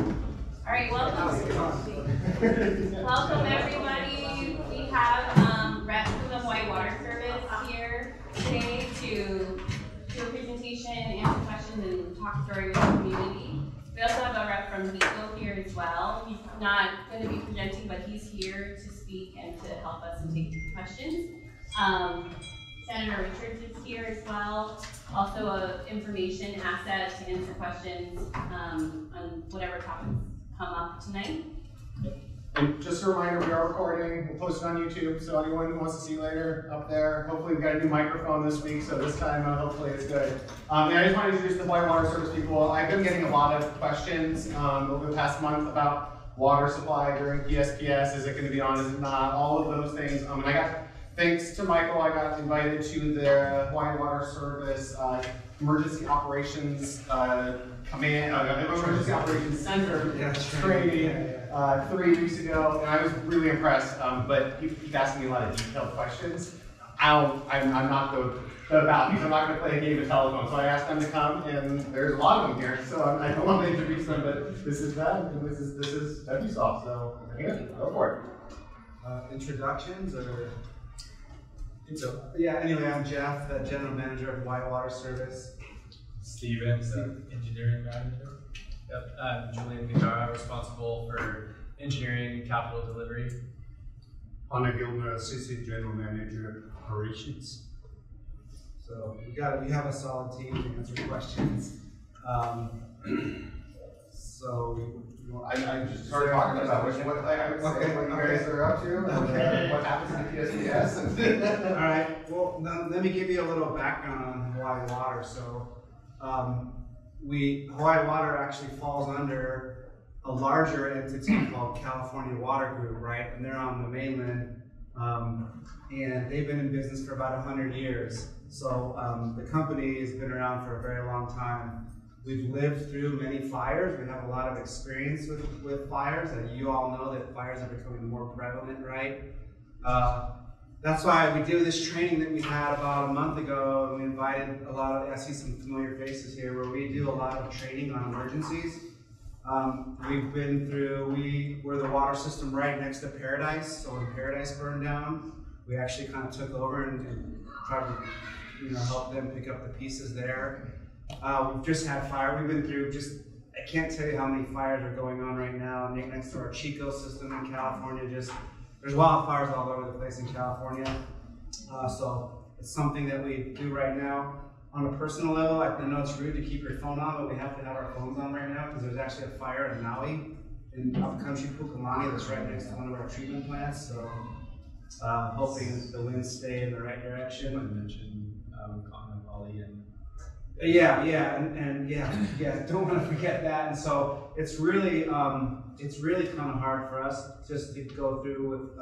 All right, welcome. Welcome everybody. We have reps from the Hawaii Water Service here today to do a presentation, answer questions, and talk story with the community. We also have a rep from HECO here as well. He's not going to be presenting, but he's here to speak and to help us and take questions. Senator Richards is here as well. Also an information asset to answer questions on whatever topics come up tonight. And just a reminder, we are recording. We'll post it on YouTube, so anyone who wants to see later up there. Hopefully we've got a new microphone this week, so this time hopefully it's good. And I just want to introduce the Hawaii Water Service people. I've been getting a lot of questions over the past month about water supply during PSPS. Is it going to be on? Is it not? All of those things. And I got, thanks to Michael, I got invited to the Hawaii Water Service Emergency Operations Emergency Operations Center training 3 weeks ago, and I was really impressed. But he keeps asking me a lot of detailed questions. I'm not the mouthpiece. I'm not going to play a game of telephone. So I asked them to come, and there's a lot of them here. So I don't want to introduce them, but this is them, and this is WSOF. So yeah, go for it. Introductions or? Yeah, anyway, I'm Jeff, the General Manager of Hawaii Water Service. Steven, the Engineering Manager. Yep, I'm Julian Picard, responsible for engineering and capital delivery. Anna Gilmer, Assistant General Manager, Operations. So we have a solid team to answer questions. I just started talking about what you guys are up to, and what happens in the PSPS. All right. Well, let me give you a little background on Hawaii Water. So, Hawaii Water actually falls under a larger entity called California Water Group, right? And they're on the mainland, and they've been in business for about 100 years. So the company has been around for a very long time. We've lived through many fires. We have a lot of experience with fires, and you all know that fires are becoming more prevalent, right? That's why we do this training that we had about a month ago, and we invited a lot of, I see some familiar faces here, where we do a lot of training on emergencies. We've been through, we're the water system right next to Paradise, so when Paradise burned down, we actually kind of took over and tried to help them pick up the pieces there. We've just had fire. We've been through I can't tell you how many fires are going on right now next to our Chico system in California. There's wildfires all over the place in California. So it's something that we do right now. On a personal level, I know it's rude to keep your phone on, but we have to have our phones on right now because there's actually a fire in Maui, in upcountry Pukalani, that's right next to one of our treatment plants. So hoping the winds stay in the right direction. I mentioned Kaanapali and don't want to forget that. And so it's really kind of hard for us just to go through with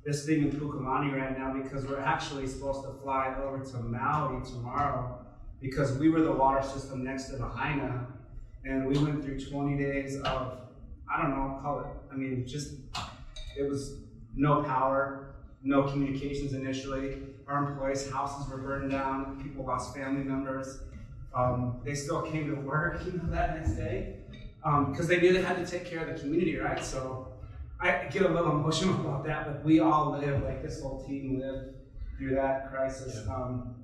this thing in Pukalani right now, because we're actually supposed to fly over to Maui tomorrow because we were the water system next to Lahaina, and we went through 20 days of, it was no power, no communications initially. Our employees' houses were burned down, people lost family members. They still came to work that next day because they knew they had to take care of the community, right? So I get a little emotional about that, but we all lived, like this whole team lived through that crisis. And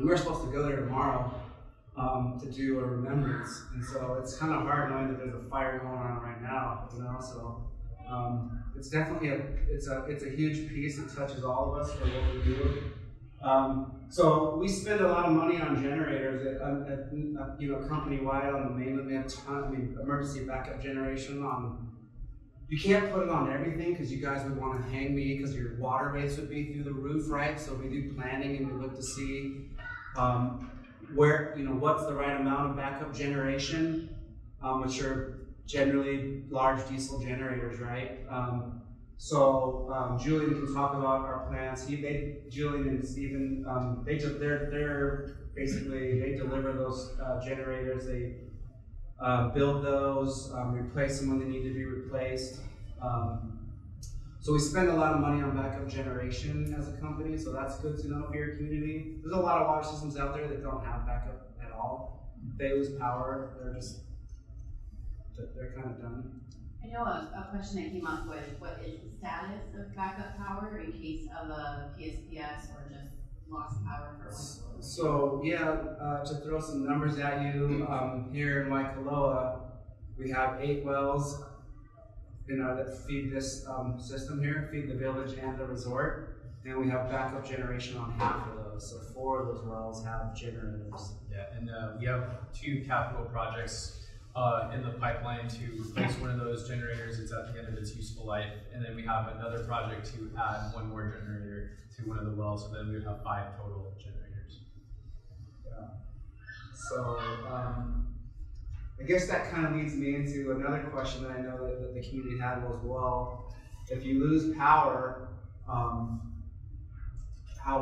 we're supposed to go there tomorrow to do a remembrance. And so it's kind of hard knowing that there's a fire going on right now, So it's definitely it's a huge piece. It touches all of us for what we do. So we spend a lot of money on generators, company-wide on the mainland. We have emergency backup generation on. You can't put it on everything because you guys would want to hang me because your water rates would be through the roof, right? So we do planning and we look to see what's the right amount of backup generation, which are generally large diesel generators, right? Julian can talk about our plans. Julian and Stephen, they deliver those generators. They build those, replace them when they need to be replaced. So we spend a lot of money on backup generation as a company, so that's good to know for your community. There's a lot of water systems out there that don't have backup at all. If they lose power, they're kind of done. I know a question that came up was, what is the status of backup power in case of a PSPS or just lost power for Waikoloa? So yeah, to throw some numbers at you, here in Waikoloa, we have 8 wells that feed this system here, feed the village and the resort, and we have backup generation on half of those. So 4 of those wells have generators. Yeah, and we have 2 capital projects in the pipeline to replace one of those generators. It's at the end of its useful life, and then we have another project to add 1 more generator to one of the wells, so then we would have 5 total generators. Yeah. So I guess that kind of leads me into another question that I know that the community had was, well, if you lose power, how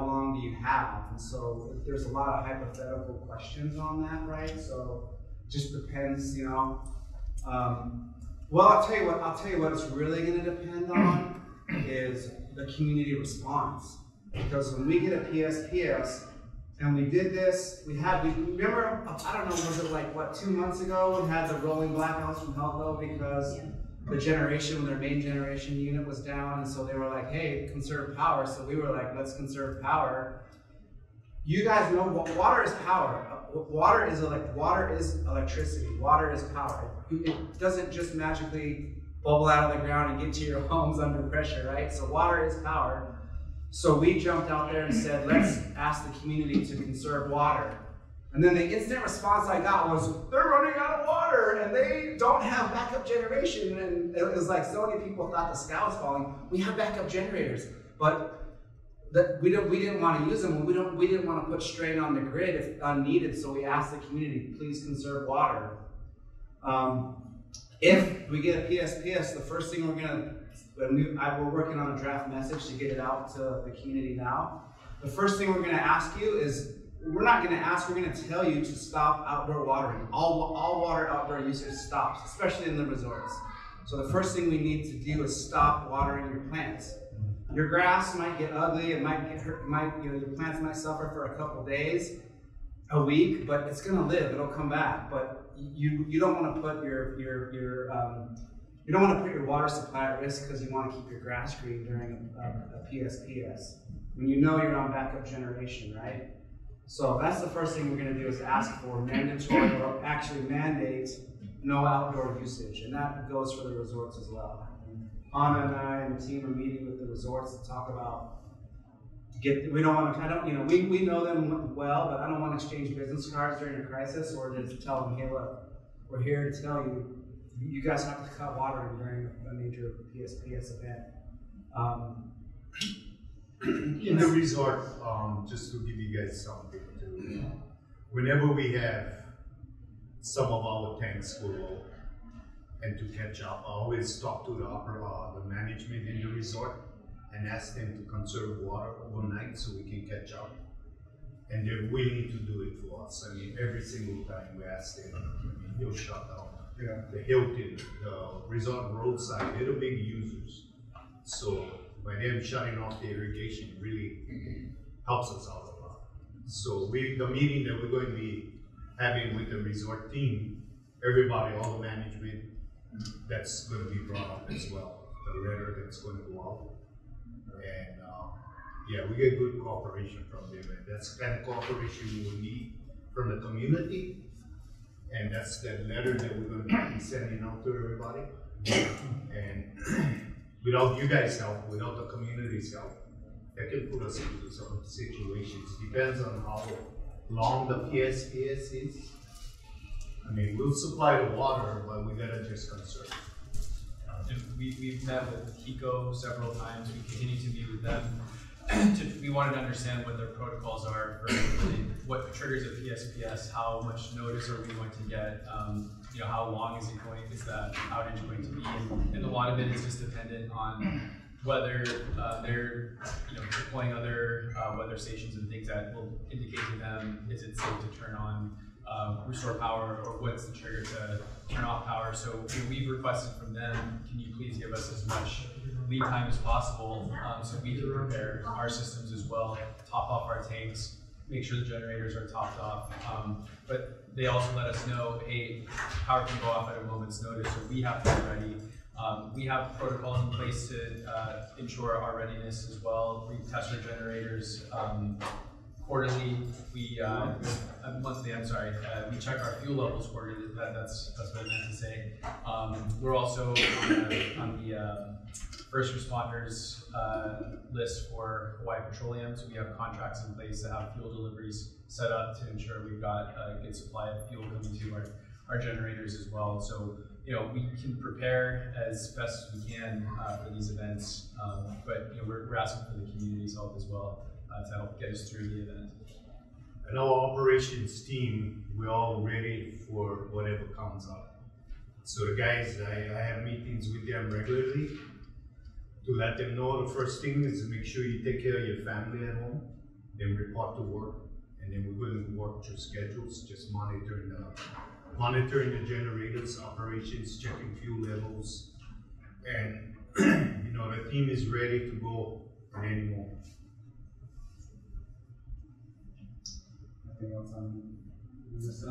long do you have? And so there's a lot of hypothetical questions on that, right? So it just depends, you know. Well, I'll tell you what it's really going to depend on is the community response. Because when we get a PSPS, and we did this, we remember, I don't know, was it like, what, 2 months ago, we had the rolling blackouts from Hello because the generation, their main generation unit was down, and so they were like, hey, conserve power. So we were like, let's conserve power. You guys know water is power. Water is electricity. Water is power. It doesn't just magically bubble out of the ground and get to your homes under pressure, right? So water is power. So we jumped out there and said, let's ask the community to conserve water. And then the instant response I got was, they're running out of water and they don't have backup generation. And it was like so many people thought the sky was falling. We have backup generators, but we didn't want to use them. We didn't want to put strain on the grid if unneeded. So we asked the community, please conserve water. If we get a PSPS, the first thing we're working on a draft message to get it out to the community now. The first thing we're going to ask you is, we're not going to ask, we're going to tell you to stop outdoor watering. All water outdoor usage stops, especially in the resorts. So the first thing we need to do is stop watering your plants. Your grass might get ugly, it might get hurt, your plants might suffer for a couple days, a week, but it's going to live, it'll come back. But you don't want to put your water supply at risk because you want to keep your grass green during a PSPS. When you know you're on backup generation, right? So that's the first thing we're going to do is ask for mandatory or actually mandate no outdoor usage, and that goes for the resorts as well. Anna and I and the team are meeting with the resorts to talk about we know them well, but I don't want to exchange business cards during a crisis or to tell them, hey, look, we're here to tell you, you guys have to cut watering during a major PSPS event. In the resort, just to give you guys something to, whenever we have some of our tanks full and to catch up, I always talk to the management in the resort and ask them to conserve water overnight so we can catch up. And they're willing to do it for us. I mean, every single time we ask them, they'll shut down. Yeah. The Hilton, the resort roadside, they're the big users. So by them shutting off the irrigation really helps us out a lot. So the meeting that we're going to be having with the resort team, everybody, all the management, that's going to be brought up as well. The letter that's going to go out. And yeah, we get good cooperation from them. And that's the kind of cooperation we will need from the community. And that's the letter that we're going to be sending out to everybody. And without you guys' help, without the community's help, that can put us into some situations. Depends on how long the PSPS is. I mean, we'll supply the water, but we gotta just conserve. We've met with HECO several times. We continue to meet with them. We wanted to understand what their protocols are for what triggers a PSPS, how much notice are we going to get, how long is that outage going to be, and a lot of it is just dependent on whether they're deploying other weather stations and things that will indicate to them is it safe to turn on restore power, or what's the trigger to turn off power. So we've requested from them, can you please give us as much lead time as possible so we can prepare our systems as well, top off our tanks, make sure the generators are topped off. But they also let us know, hey, power can go off at a moment's notice, so we have to be ready. We have protocols in place to ensure our readiness as well. We test our generators quarterly. We monthly. I'm sorry. We check our fuel levels quarterly. That's what I meant to say. We're also on the first responders list for Hawaii Petroleum. So we have contracts in place to have fuel deliveries set up to ensure we've got a good supply of fuel coming to our generators as well. So we can prepare as best as we can for these events, but we're asking for the community's help as well to help get us through the event. And our operations team, we're all ready for whatever comes up. So the guys, I have meetings with them regularly to let them know the first thing is to make sure you take care of your family at home, then report to work, and then we're going to work through schedules, just monitoring the generators, operations, checking fuel levels, and the team is ready to go at any moment. Anything else on this?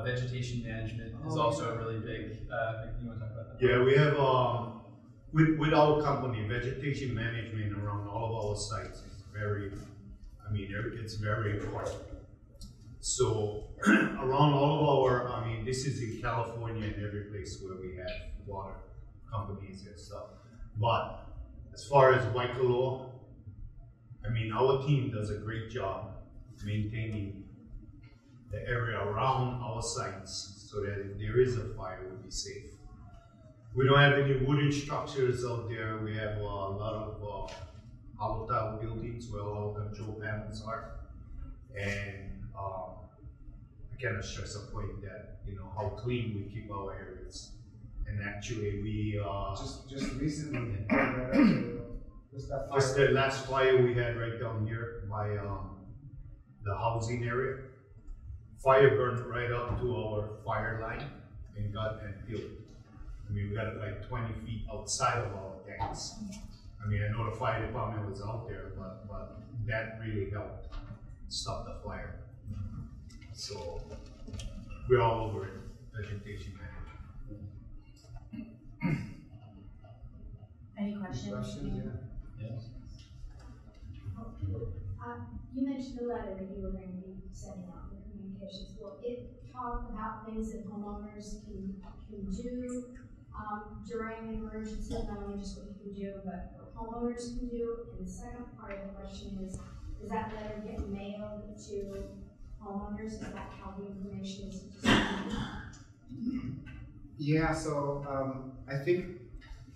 Vegetation management is also a really big. You want to talk about that? Yeah, we have with our company, vegetation management around all of our sites is very. It's very important. So around all of our, this is in California and every place where we have water companies and stuff. But as far as Waikoloa, our team does a great job maintaining the area around our sites so that if there is a fire, we'll be safe. We don't have any wooden structures out there. We have a lot of hollow tile buildings where all our control panels are. And I cannot stress a point that, how clean we keep our areas. And actually we just recently, just the last fire we had right down here by the housing area. Fire burned right up to our fire line and killed. We got it like 20 feet outside of our tanks. I know the fire department was out there, but that really helped stop the fire. So we're all over it, vegetation management. Any questions? Yeah. Yes. You mentioned the letter that you were going to be sending out for communications. Will it talk about things that homeowners can do during an emergency, not only just what you can do, but what homeowners can do? And the second part of the question is, does that letter get mailed to homeowners? Is that how the information is distributed? Yeah, so I think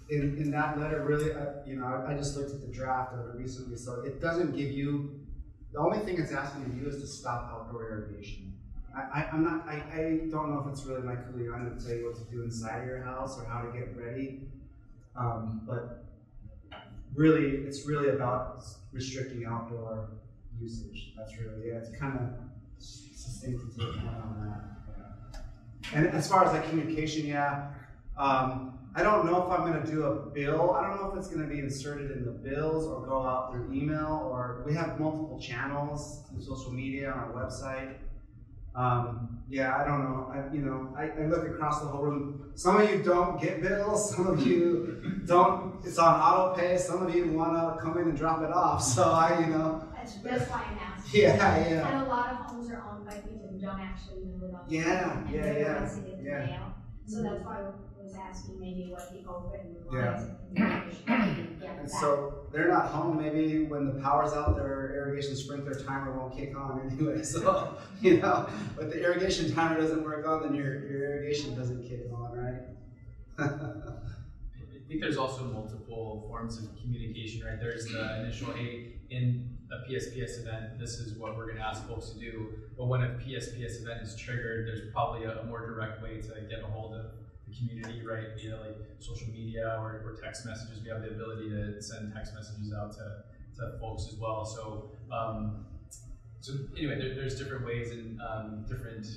in that letter, really, I just looked at the draft of it recently, so it doesn't give you, the only thing it's asking of you is to stop outdoor irrigation. I don't know if it's really my kuleana to tell you what to do inside your house or how to get ready, but really, it's really about restricting outdoor usage. That's really, it's kind of succinct to take point on that. Yeah. And as far as like communication, I don't know if I'm going to do a bill. I don't know if it's going to be inserted in the bills or go out through email, or we have multiple channels through social media on our website. I don't know. I look across the whole room. Some of you don't get bills. Some of you don't. It's on auto pay. Some of you want to come in and drop it off. So That's why I'm asking. Yeah. And a lot of homes are owned by people who don't actually live on the Yeah. mail. So that's why I was asking maybe what the open Yeah. lines of communication get And back. so they're not home. Maybe when the power's out, their irrigation sprinkler timer won't kick on anyway. So but the irrigation timer doesn't work on, then your irrigation doesn't kick on, right? I think there's also multiple forms of communication, right? There's the initial, hey, in a PSPS event, this is what we're going to ask folks to do. But when a PSPS event is triggered, there's probably a more direct way to get a hold of the community, right? Via like social media or text messages. We have the ability to send text messages out to folks as well. So, anyway, there's different ways and different,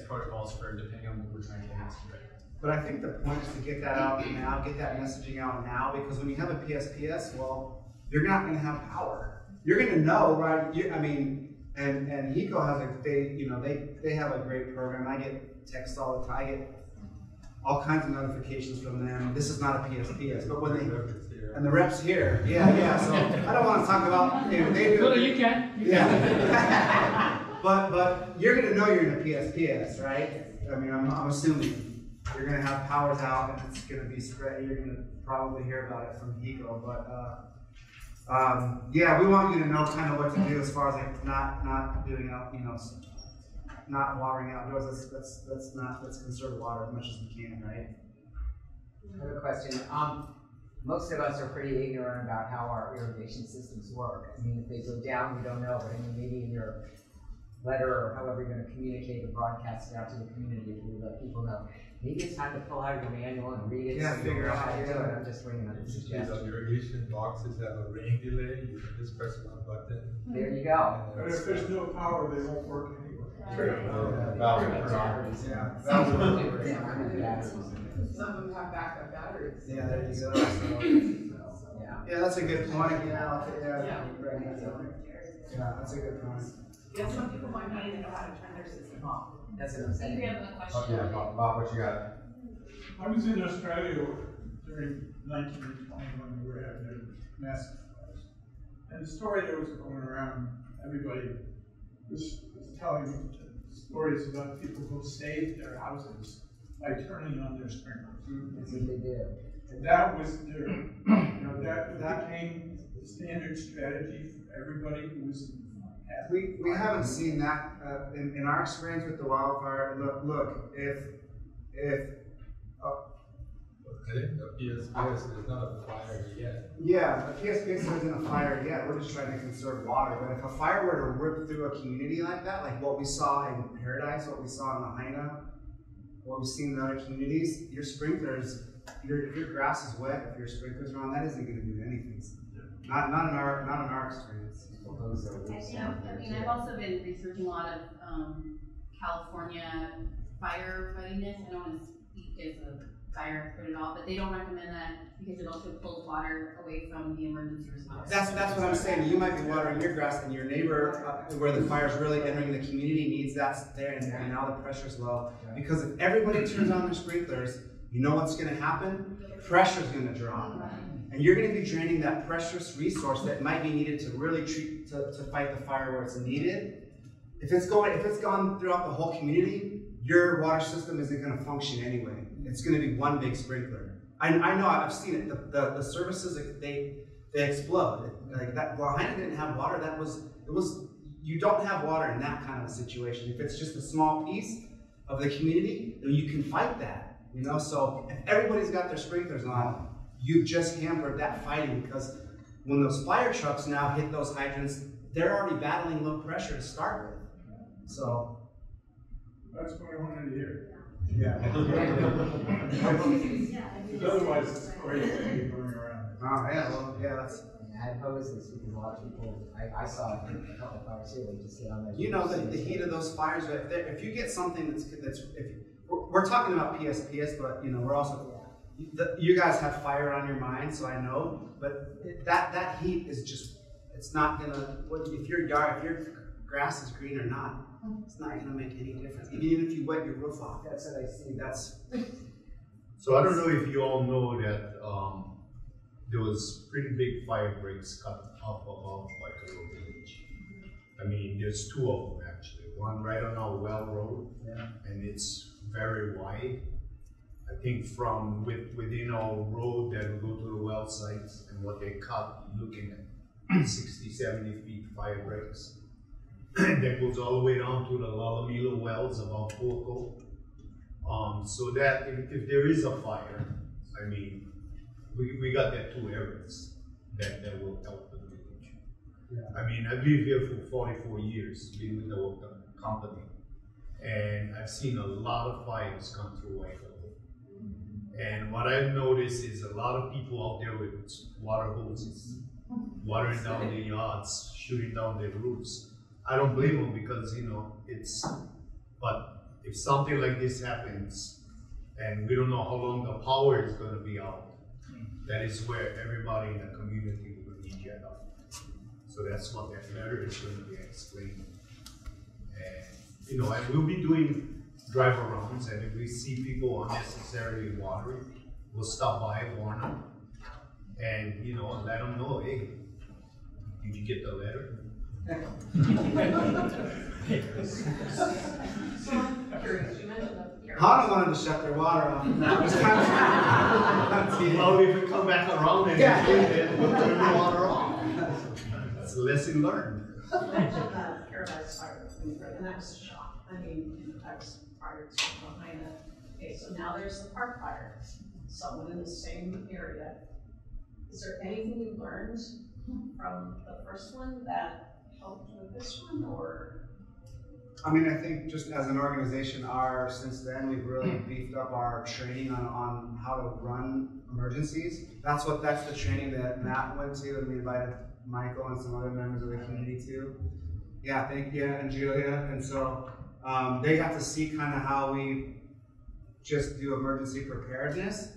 protocols for depending on what we're trying to get into, right? But I think the point is to get that out now, get that messaging out now, because when you have a PSPS, well, you're not going to have power. you're gonna know, right? I mean, and HECO has they have a great program. I get texts all the time. I get all kinds of notifications from them. This is not a PSPS, but when they and the reps here, yeah. So I don't want to talk about they do. Well, you can. Yeah. but you're gonna know you're in a PSPS, right? I mean, I'm assuming you're gonna have powers out and it's gonna be spread. You're gonna probably hear about it from HECO, but yeah, we want you to know kind of what to do as far as like not doing out, not watering outdoors. Let's conserve water as much as we can, right? I have a question. Most of us are pretty ignorant about how our irrigation systems work. I mean, if they go down, we don't know, but I mean, maybe in your letter or however you're going to communicate or broadcast it out to the community, if you let people know. Maybe it's time to pull out your manual and read it. Yeah, so figure you know out how to do how it. to I'm just bringing up a These suggestion. irrigation boxes have a rain delay. You can just press one button. There you go. But if there's no power, they won't work anyway. Some of them have backup batteries. Yeah, there you go. So, yeah, that's a good point. Yeah, that's a good point. Yeah, some people might not even know how to turn their system off. That's what I'm saying. We have a question. Yeah, Bob, what you got? I was in Australia during 1920 when we were having the massive fires. And the story that was going around, everybody was telling stories about people who saved their houses by turning on their sprinklers. That's what they do. And that was their, that became the standard strategy for everybody who was We haven't seen that in our experience with the wildfire. Look, if I think the PSPS, there's not a fire yet. yeah, the PSPS isn't a fire yet. We're just trying to conserve water. But if a fire were to rip through a community like that, like what we saw in Paradise, what we saw in Lahaina, what we've seen in other communities, your sprinklers, if your grass is wet, if your sprinklers are on, that isn't going to do anything. Not in our experience. I've also been researching a lot of California fire readiness. I don't want to speak as a fire expert at all, but they don't recommend that because it also pulls water away from the emergency response. That's what I'm saying. You might be watering your grass, and your neighbor, where the fire is really entering the community, needs that there, and now the pressure's low. Because if everybody turns on their sprinklers, you know what's going to happen? Pressure's going to drop. And you're going to be draining that precious resource that might be needed to really treat to fight the fire where it's needed. If it's gone throughout the whole community, your water system isn't going to function anyway. It's going to be one big sprinkler. I know, I've seen it. The services, they explode. Like that, Lahaina didn't have water. You don't have water in that kind of a situation. If it's just a small piece of the community, then you can fight that. So if everybody's got their sprinklers on, you've just hampered that fighting, because when those fire trucks now hit those hydrants, they're already battling low pressure to start with. So that's what I wanted to hear. Yeah. Otherwise, it's crazy going around. Oh yeah, well, yeah, that's. I had hoses because a lot of people, I saw it in a couple of fires here, they just sit on there. The heat of those fires, if you get something we're talking about PSPS, but we're also, you guys have fire on your mind, so I know, but that heat is just, it's not gonna, if your grass is green or not, it's not gonna make any difference, even if you wet your roof off. That's what I see. So I don't know if you all know that there was pretty big fire breaks cut up above Waikoloa Village. I mean, there's two of them actually. One right on our well road, and it's very wide. I think from within our road that we go to the well sites and what they cut, you're looking at 60, 70 feet fire breaks. That goes all the way down to the Lalamila wells about Porco. So that if there is a fire, I mean, we got that 2 areas that will help the village. Yeah. I mean, I've lived here for 44 years, been with the company, and I've seen a lot of fires come through Waikoloa. And what I've noticed is a lot of people out there with water hoses, watering down their yards, shooting down their roofs. I don't blame them because, but if something like this happens, and we don't know how long the power is going to be out, that is where everybody in the community will need your help. So So that's what that letter is going to be explaining. And, you know, and we'll be doing drive-arounds, and if we see people unnecessarily watering, we'll stop by, warn them, and, you know, let them know, hey, did you get the letter? So I'm curious, you mentioned that. Hana wanted to shut their water off. That was kind of Well, if we come back around and Yeah. we'll turn the water off. That's a lesson learned. You mentioned that Paradise Fire thing, and that was a shock. I mean, I was prior to behind it. Okay, so now there's the park fire. Someone in the same area. Is there anything you learned from the first one that helped with this one, or? I mean, I think just as an organization, since then we've really beefed up our training on how to run emergencies. That's the training that Matt went to, and we invited Michael and some other members of the community too. Yeah, thank you, and Julia. And so they got to see kind of how we just do emergency preparedness.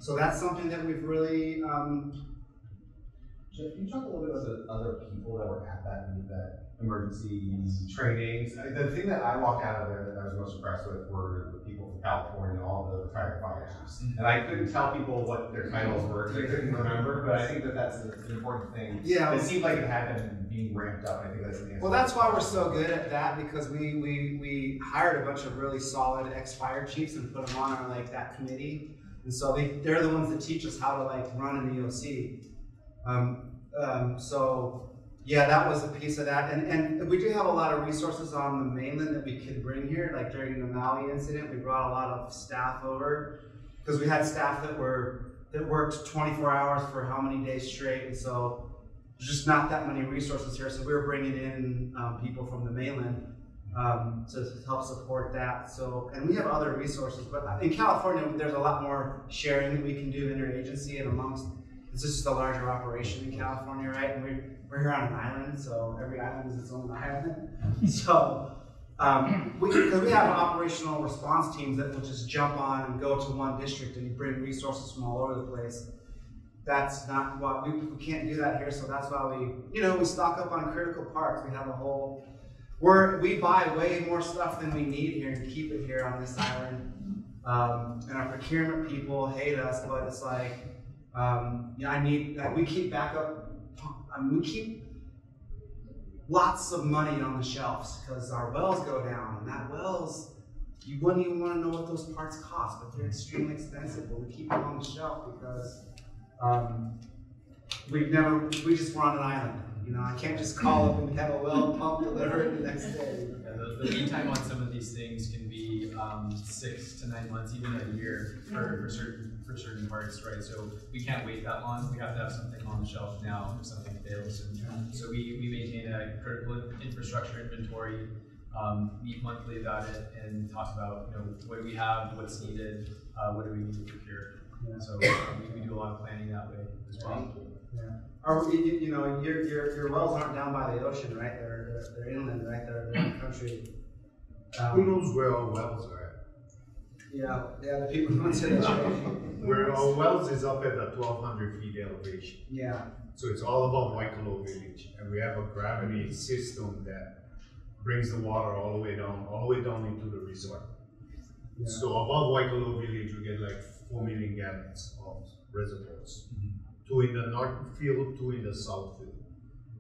So that's something that we've really. Jeff, can you talk a little bit about the other people that were at that emergency trainings? The thing that I walked out of there that I was most impressed with were the people from California, all the retired fire chiefs. And I couldn't tell people what their titles were because I couldn't remember, but I think that that's an important thing. Yeah. It seemed like it had been being ramped up. I think that's the answer. Well, that's why we're so good at that, because we hired a bunch of really solid ex-fire chiefs and put them on our that committee. And so they're the ones that teach us how to run an EOC. So yeah, that was a piece of that. And we do have a lot of resources on the mainland that we could bring here. Like during the Maui incident, we brought a lot of staff over because we had staff that worked 24 hours for how many days straight. And so there's just not that many resources here. So we were bringing in people from the mainland to help support that. So, and we have other resources, but in California, there's a lot more sharing that we can do interagency and amongst. It's just a larger operation in California, right? And we're here on an island, so every island is its own island. So, because we have operational response teams that will just jump on and go to one district and bring resources from all over the place. That's not what we can't do that here. So that's why we stock up on critical parts. We have a whole. We buy way more stuff than we need here and keep it here on this island. And our procurement people hate us, but it's like. We keep backup. We keep lots of money on the shelves because our wells go down, and that wells, you wouldn't even want to know what those parts cost, but they're extremely expensive. But we keep them on the shelf because we just were on an island. I can't just call up and have a well pump delivered the next day. Yeah, the lead time on some of these things can be 6 to 9 months, even a year for certain parts, right? So we can't wait that long. We have to have something on the shelf now if something fails. And so we maintain a critical infrastructure inventory, meet monthly about it, and talk about what do we have, what's needed, what do we need to procure. Yeah. So we do a lot of planning that way as well. Yeah. Your wells aren't down by the ocean, right? They're inland, right? They're in the country. Who knows where our wells are at? Yeah, the people who went to the training. Where our wells is up at the 1,200 feet elevation. Yeah. So it's all about Waikoloa village, and we have a gravity system that brings the water all the way down into the resort. Yeah. So above Waikoloa village, we get 4 million gallons of reservoirs. Mm-hmm. 2 in the north field, 2 in the south field.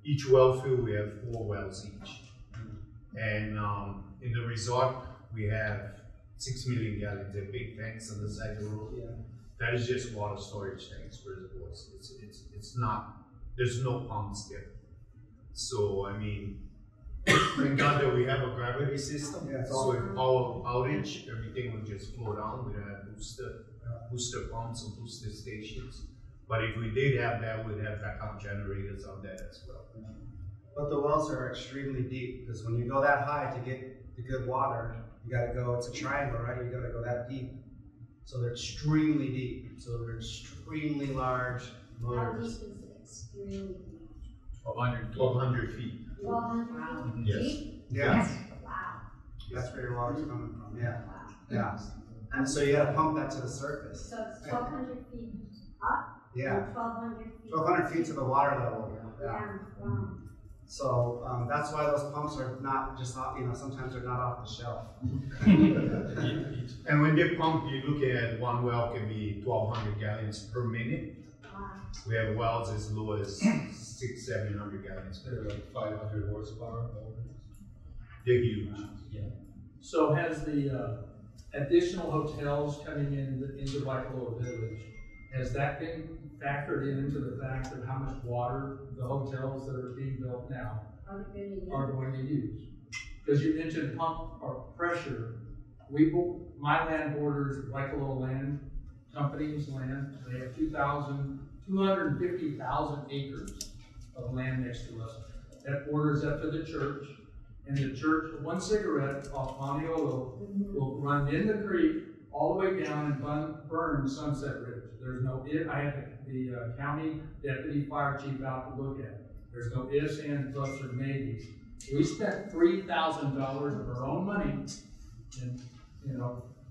Each well field, we have 4 wells each. And in the resort, we have 6 million gallons. They're big tanks on the side of the road. Yeah. That is just water storage tanks, reservoirs. It's not, there's no pumps there. So, I mean, thank God that we have a gravity system. Yeah, so if power outage, everything will just flow down. We don't have booster pumps and booster stations. But if we did have that, we'd have backup generators on that as well. Yeah. But the wells are extremely deep because when you go that high to get the good water, you got to go. It's a triangle, right? You got to go that deep. So they're extremely deep. So they're extremely large motors. How deep is it? Extremely deep. 1,200 feet. 1,200 feet? Yes. Yes. Wow. That's where your water's coming from. Yeah. Wow. Yeah. And so you got to pump that to the surface. So it's 1,200 feet up? Yeah. 1,200 feet. 1,200 feet to the water level. Yeah, wow. So that's why those pumps are not just off, sometimes they're not off the shelf. And when they pump, you look at one well can be 1,200 gallons per minute. Wow. We have wells as low as 600-700 gallons. They're like 500 horsepower motors. They're huge. So has the additional hotels coming into Waikoloa Village, has that been factored into the fact of how much water the hotels that are being built now are going to use? Because you mentioned pump or pressure. My land borders Waikoloa Land Company's land. They have 250,000 acres of land next to us. That borders up to the church. And the church, one cigarette off Honolulu will run in the creek all the way down and burn Sunset Ridge. There's no if. I had the county deputy fire chief out to look at it. There's no ifs, ands, buts, or maybes. We spent $3,000 of our own money, and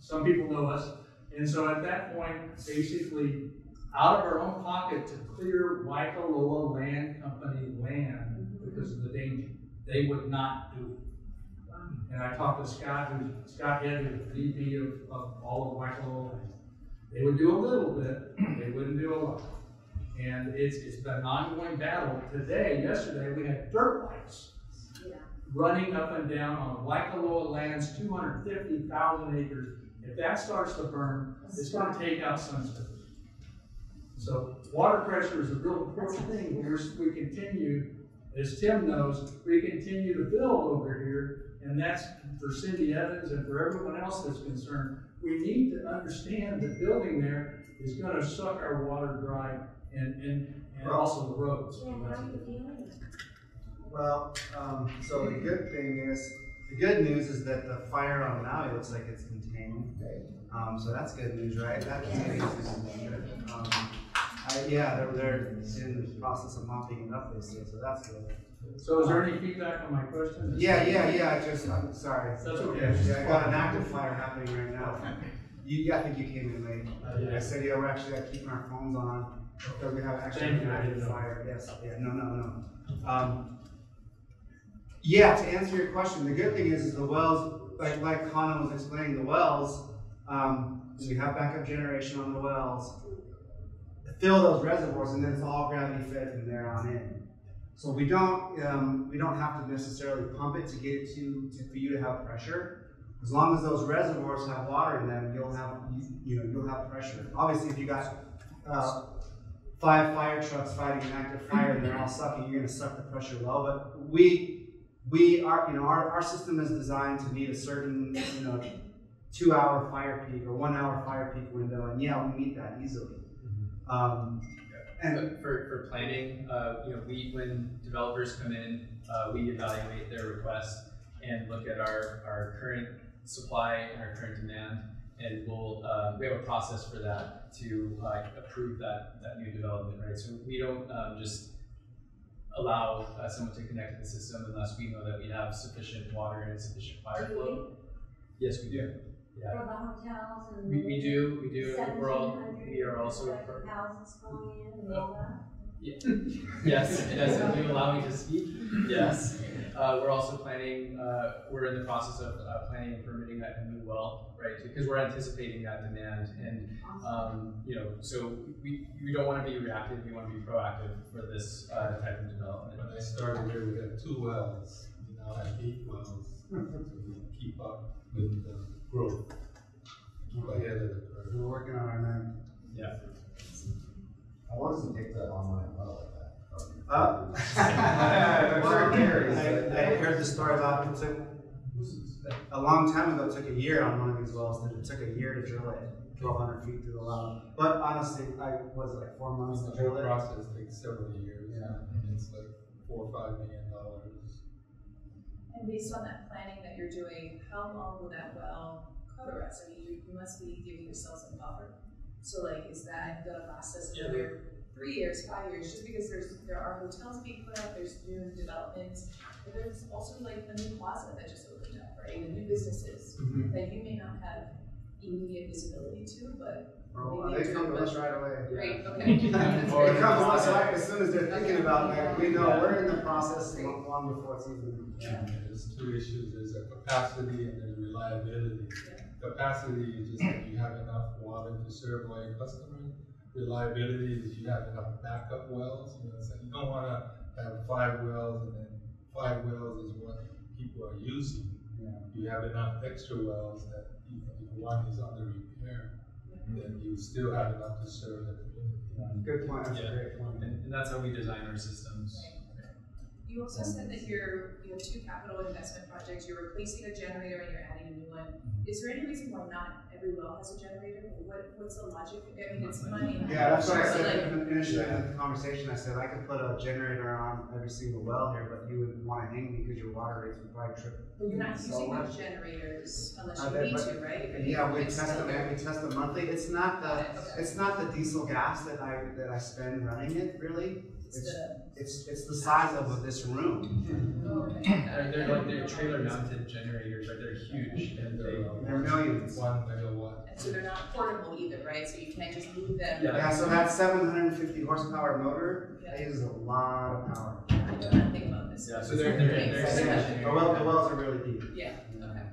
some people know us. And so at that point, basically, out of our own pocket to clear Waikoloa Land Company land because of the danger. They would not do it. And I talked to Scott Head, who's the VP of all of Waikoloa. They would do a little bit, they wouldn't do a lot. And it's been an ongoing battle. Yesterday, we had dirt bikes running up and down on Waikoloa Land's 250,000 acres. If that starts to burn, it's going to take out Sunset. So water pressure is a real important thing. We continue, as Tim knows, we continue to build over here, and that's for Cindy Evans and for everyone else that's concerned. We need to understand that building there is going to suck our water dry and also the roads. Yeah, how are you dealing with it? Well, so the good news is that the fire on Maui looks like it's contained. So that's good news, right? That they're in the process of mopping it up, they say, so that's good. So is there any feedback on my question? I'm sorry. That's okay. Yeah, I got an active fire happening right now. I think you came in late. I said, we're actually keeping our phones on because we have actually an active fire. Yes, no. To answer your question, the good thing is the wells, like Hannah was explaining, the wells, we have backup generation on the wells, fill those reservoirs, and then it's all gravity fed from there on in. So we don't have to necessarily pump it to get it for you to have pressure. As long as those reservoirs have water in them, you'll have pressure. Obviously, if you got 5 fire trucks fighting an active fire and they're all sucking, you're going to suck the pressure low. But our system is designed to meet a certain 2-hour fire peak or 1-hour fire peak window, and we meet that easily. And for planning, when developers come in, we evaluate their request and look at our current supply and our current demand, and we have a process for that to approve that new development, right? So we don't just allow someone to connect to the system unless we know that we have sufficient water and sufficient fire flow. Yes, we do. Yeah. For the hotels and we do. We are also houses going in and all that. Yes, if you allow me to speak. Yes. We're also planning, we're in the process of planning and permitting that new well, right? Because we're anticipating that demand. And, so we don't want to be reactive, we want to be proactive for this type of development. When I started here, we had 2 wells. We now have 8 wells to keep up with the growth. Keep ahead of the curve. We're working on our 9th. Yeah. How long does it take to online well like that? I heard the story about it took a long time ago. It took a year on one of these wells. It took a year to drill it, 1,200 feet through the well. But honestly, was it like 4 months to drill it? The process takes several years. Yeah, and it's like $4 or $5 million. And based on that planning that you're doing, how long will that well cover us? I mean, you must be giving yourself some buffer. So, is that going to last us another 3 years, 5 years? Just because there are hotels being put up, there's new developments, but there's also a new plaza that just opened up, right? And new businesses that you may not have immediate visibility to, but Oh, they come to us right away. Great, okay. They come to us right as soon as they're thinking about that. We know we're in the process long before it's even. There's two issues, there's a capacity and there's reliability. Capacity is just that you have enough water to serve all your customers. Reliability is you have enough backup wells. So you don't want to have 5 wells and then 5 wells is what people are using. You have enough extra wells that if one is under repair, then you still have enough to serve the community. Good point, that's a great point. And that's how we design our systems. You also said that you have 2 capital investment projects. You're replacing a generator and you're adding a new one. Is there any reason why not every well has a generator? What's the logic? I mean, it's money. Yeah, that's what I said initially in the conversation. I said I could put a generator on every single well here, but you would want to hang me because your water rates would probably triple. But you're not using those generators unless you need to, right? Yeah, we test them monthly. It's not the diesel gas that I spend running it really. It's the size of this room. They're trailer mounted generators, right? They're huge and they're millions. 1 megawatt. And so they're not portable either, right? So you can't just move them. Yeah, so that 750 horsepower motor uses a lot of power. I know nothing about this. Yeah, so they're the wells are really deep. Yeah, okay.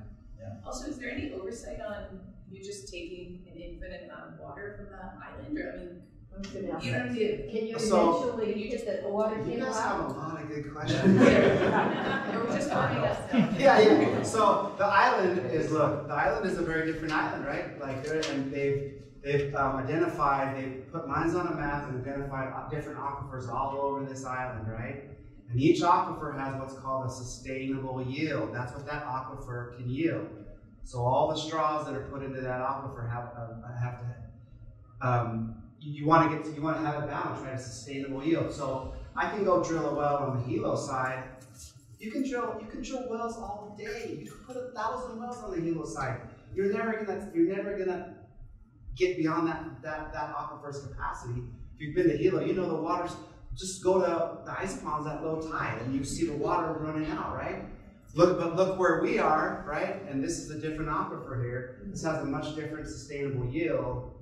Also, is there any oversight on you just taking an infinite amount of water from the island? Or, I mean, you know, can you So- eventually get the water You table guys have out? a lot of good questions. Or we're just warming us down. Yeah. So the island is a very different island, right? Like they've identified, they put lines on a map and identified different aquifers all over this island, right? And each aquifer has what's called a sustainable yield. That's what that aquifer can yield. So all the straws that are put into that aquifer have to. You want to have it balanced, right? A sustainable yield. So I can go drill a well on the Hilo side. You can drill wells all day. You can put 1,000 wells on the Hilo side. You're never gonna get beyond that aquifer's capacity. If you've been to Hilo, you know the water's just go to the ice ponds at low tide and you see the water running out, right? Look where we are, right? And this is a different aquifer here. This has a much different sustainable yield.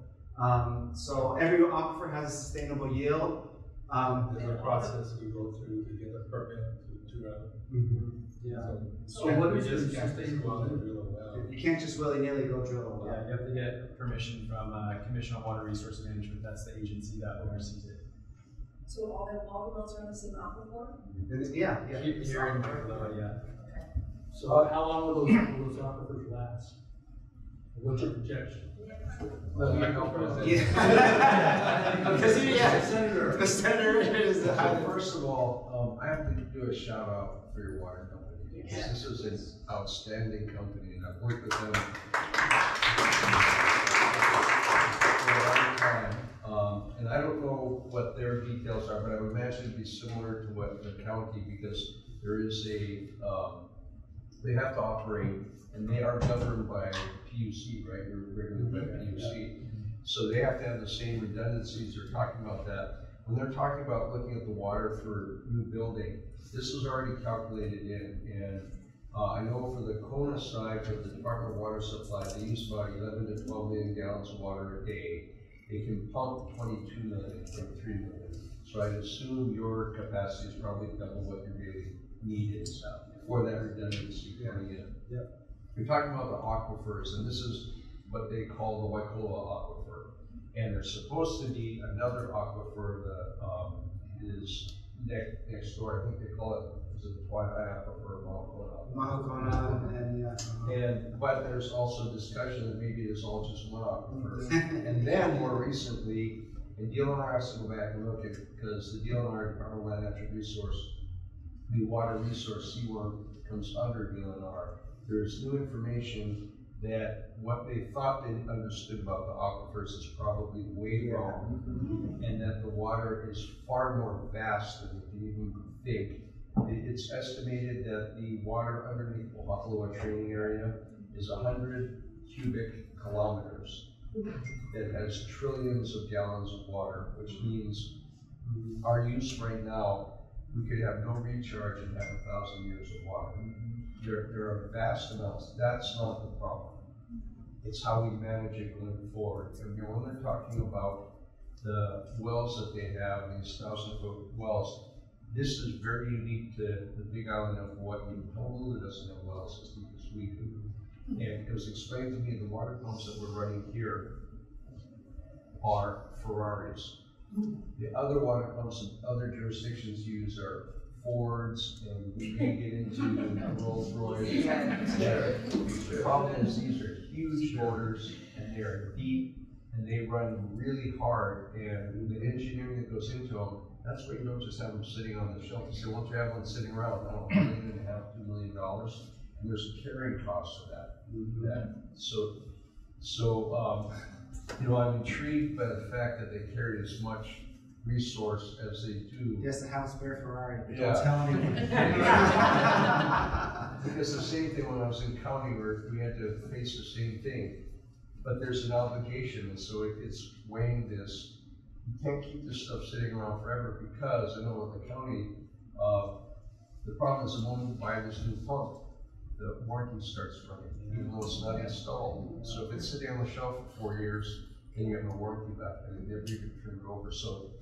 So every aquifer has a sustainable yield. There's a process we go through to get a permit to run. Yeah. So what is this sustainable drill a well? You can't just willy-nilly go drill a well. Yeah, you have to get permission from Commission on Water Resource Management. That's the agency that oversees it. So all the wells are on the same aquifer? Yeah. Here in Waikoloa, yeah. So how long will those aquifers last? What's your projection? The senator is First of all, I have to do a shout out for your water company. Because this is an outstanding company, and I've worked with them for a long time. And I don't know what their details are, but I would imagine it'd be similar to what the county, because there is they have to operate, and they are governed by PUC, right? We're regulated by PUC. So they have to have the same redundancies. They're talking about that. When they're talking about looking at the water for new building, this is already calculated in. And I know for the Kona side, for the Department of Water Supply, they use about 11 to 12 million gallons of water a day. They can pump 22 million from 3 million. So I'd assume your capacity is probably double what your daily need is for that redundancy coming in. Yeah. We're talking about the aquifers, and this is what they call the Waikoloa aquifer. And there's supposed to be another aquifer that is next door. I think they call it, is it the Wildfire aquifer or Mahakona, but there's also discussion that maybe it's all just one aquifer. And then more recently, and DLNR has to go back and look at, because the DLNR, Department of Land Natural Resource, the Water Resource C1 comes under DLNR. There's new information that what they thought they understood about the aquifers is probably way wrong, and that the water is far more vast than we can even think. It's estimated that the water underneath the Waikoloa training area is 100 cubic kilometers. That has trillions of gallons of water, which means our use right now, we could have no recharge and have 1,000 years of water. There are vast amounts. That's not the problem. It's how we manage it going forward. And when they're talking about the wells that they have, these 1,000-foot wells, this is very unique to the Big Island of Hawaii. Honolulu doesn't have wells as deep as we do. And it was explained to me the water pumps that we're running here are Ferraris. The other water pumps that other jurisdictions use are Fords, and we may get into Rolls Royce. The problem is these are huge motors, and they're deep, and they run really hard, and the engineering that goes into them, that's why you don't just have them sitting on the shelf. So once you have one sitting around, I don't know, $1.5 million, $2 million, and there's a carrying cost to that. You know, I'm intrigued by the fact that they carry as much resource as they do. Yes, the house spare Ferrari. Yeah. Don't tell anyone. Because the same thing when I was in county where we had to face the same thing. But there's an obligation, and so it's weighing this. You can't keep this stuff sitting around forever because I know in the county, the problem is the moment you buy this new pump, the warranty starts running, even though it's not installed. So if it's sitting on the shelf for 4 years, then you have no warranty left, and never you can turn it over. So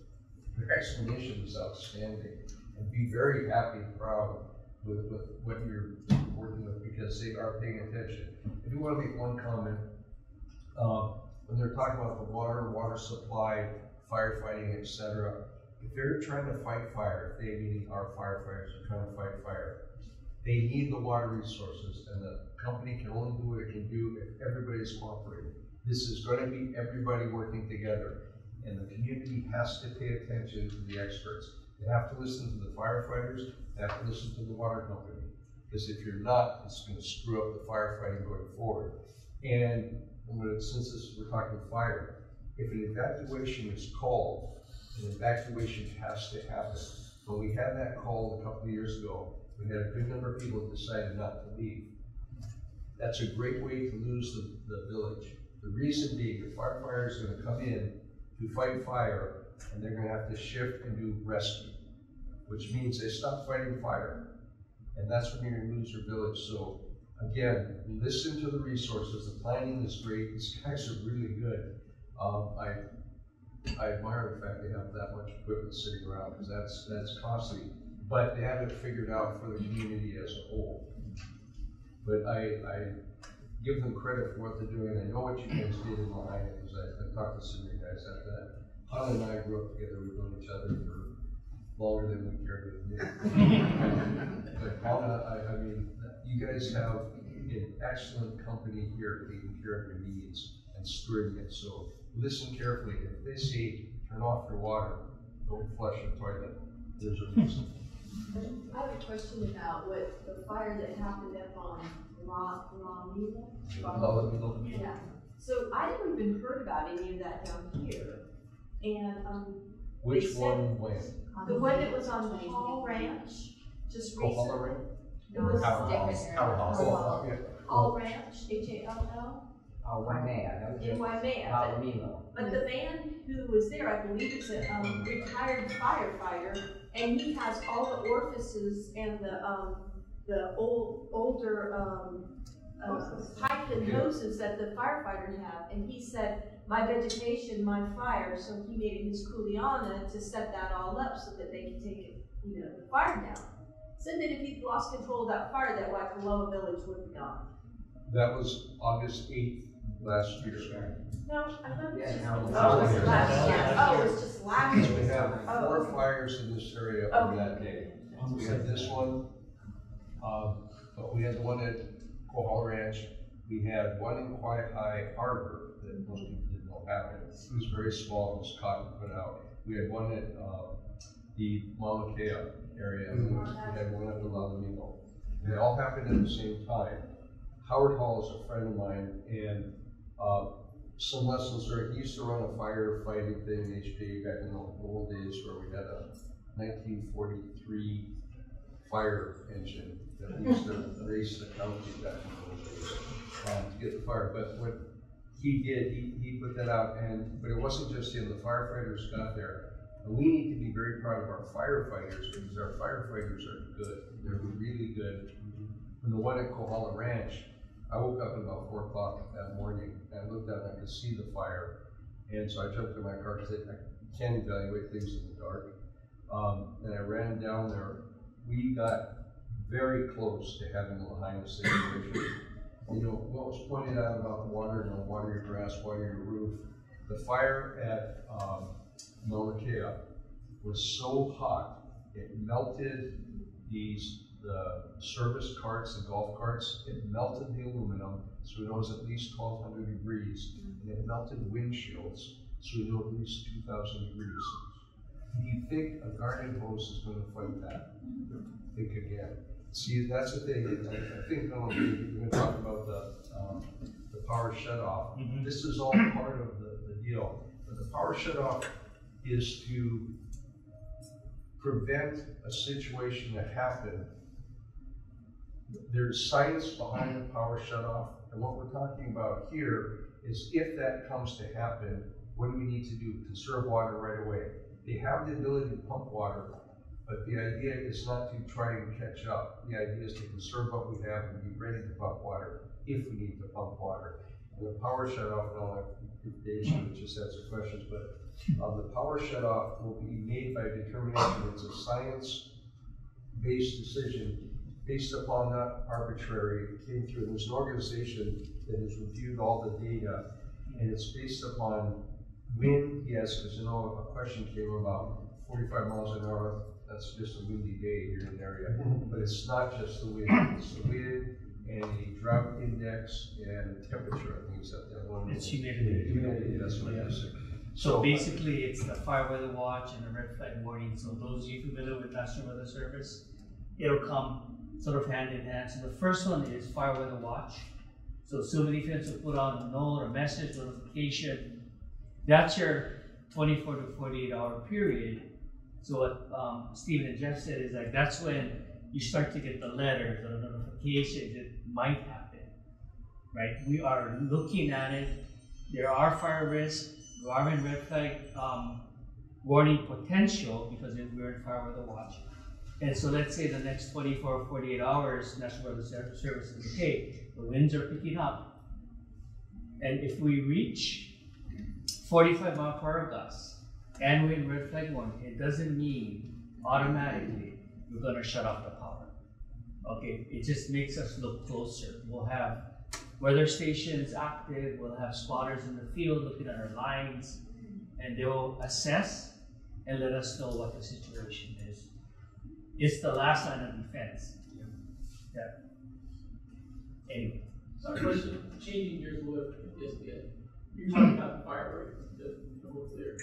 the explanation is outstanding, and be very happy and proud with what you're working with because they are paying attention. I do want to make one comment. When they're talking about the water supply, firefighting, etc., if they're trying to fight fire, if they, meaning our firefighters, are trying to fight fire, they need the water resources, and the company can only do what it can do if everybody's cooperating. This is going to be everybody working together, and the community has to pay attention to the experts. They have to listen to the firefighters, they have to listen to the water company, because if you're not, it's going to screw up the firefighting going forward. And since we're talking fire, if an evacuation is called, an evacuation has to happen. When we had that call a couple of years ago, we had a good number of people that decided not to leave. That's a great way to lose the village. The reason being, the firefighters are going to come in to fight fire, and they're going to have to shift and do rescue, which means they stop fighting fire. And that's when you're going to lose your village. So again, listen to the resources. The planning is great. These guys are really good. I admire the fact they have that much equipment sitting around because that's costly. But they have it figured out for the community as a whole. But I give them credit for what they're doing. I know what you guys did in Lahaina because I talked to some of you guys after that. Hana and I grew up together. We've known each other for longer than we cared to admit. But Hana, I mean, you guys have an excellent company here taking care of your needs and stewarding it. So listen carefully. If they say turn off your water, don't flush the toilet, there's a reason. I have a question about what the fire that happened up on Lamila. Yeah. So I never even heard about any of that down here. And which one went? The one that was on Hall Ranch, just recently. Hall Ranch? It was Hall Ranch, H-A-L-L. Oh, Waimea. That was In Waimea. Palomino. But the man who was there, I believe it's a retired firefighter, and he has all the orifices and the older pipe and hoses that the firefighters have. And he said, my vegetation, my fire, so he made it his kuleana to set that all up so that they could take it, the fire down. Said that if he lost control of that fire, that Waikoloa village would be gone. That was August 8th last year. No, I thought it was just last year. Oh, it was just last year. We have 4 fires in this area on that day. We had this one, but we had the one at Kohala Ranch. We had one in Waihai Harbor that most people didn't know happened. It was very small, it was caught and put out. We had one at the Mauna Kea area, and we had one at Lamila. They all happened at the same time. Howard Hall is a friend of mine, and some lessons learned. He used to run a firefighting thing in HPA back in the old days where we had a 1943 fire engine that we used to race the county back in the old days to get the fire. But what he did, he put that out, but it wasn't just him. The firefighters got there. And we need to be very proud of our firefighters because our firefighters are good. They're really good. And the one at Kohala Ranch, I woke up at about 4 o'clock that morning, and I looked out and I could see the fire. And so I jumped in my car because I can't evaluate things in the dark. And I ran down there. We got very close to having a Lahaina situation. You know, what was pointed out about water, you know, water your grass, water your roof. The fire at Mauna Kea was so hot, it melted the service carts, the golf carts, it melted the aluminum, so we know it was at least 1,200 degrees, and it melted windshields, so we know at least 2,000 degrees. Do you think a garden hose is going to fight that? Think again. See, that's the thing. I think we're going to talk about the power shutoff. This is all part of the deal. But the power shutoff is to prevent a situation that happened. There's science behind the power shutoff, and what we're talking about here is if that comes to happen, what do we need to do? Conserve water right away. They have the ability to pump water, but the idea is not to try and catch up. The idea is to conserve what we have and be ready to pump water if we need to pump water. And the power shutoff, no, Dave should just answer questions, but the power shutoff will be made by determination. It's a science-based decision based upon not arbitrary. It came through. There's an organization that has reviewed all the data, and it's based upon wind, yes, because you know a question came about 45 miles an hour. That's just a windy day here in the area, but it's not just the wind. It's the wind and a drought index and a temperature. I think is that one. It's humidity. Humidity. That's what I said. So basically, it's the fire weather watch and the red flag warning. So those of you familiar with National Weather Service, it'll come sort of hand in hand. So the first one is fire weather watch. So civil defense will put on a note, a message, notification. That's your 24 to 48 hour period. So what Stephen and Jeff said is like that's when you start to get the letters or the notifications that might happen, right? We are looking at it. There are fire risks. We are in red flag warning potential because we're in fire weather watch. And so let's say the next 24 or 48 hours, National Weather Service says, okay, the winds are picking up. And if we reach 45 mile per hour gusts and we're in red flag warning, it doesn't mean automatically we're going to shut off the power. Okay, it just makes us look closer. We'll have weather stations active, we'll have spotters in the field looking at our lines, and they'll assess and let us know what the situation is. It's the last line of defense. Yeah. Anyway. So, question, changing gears a little bit, you're talking about the fire break, just to be clear.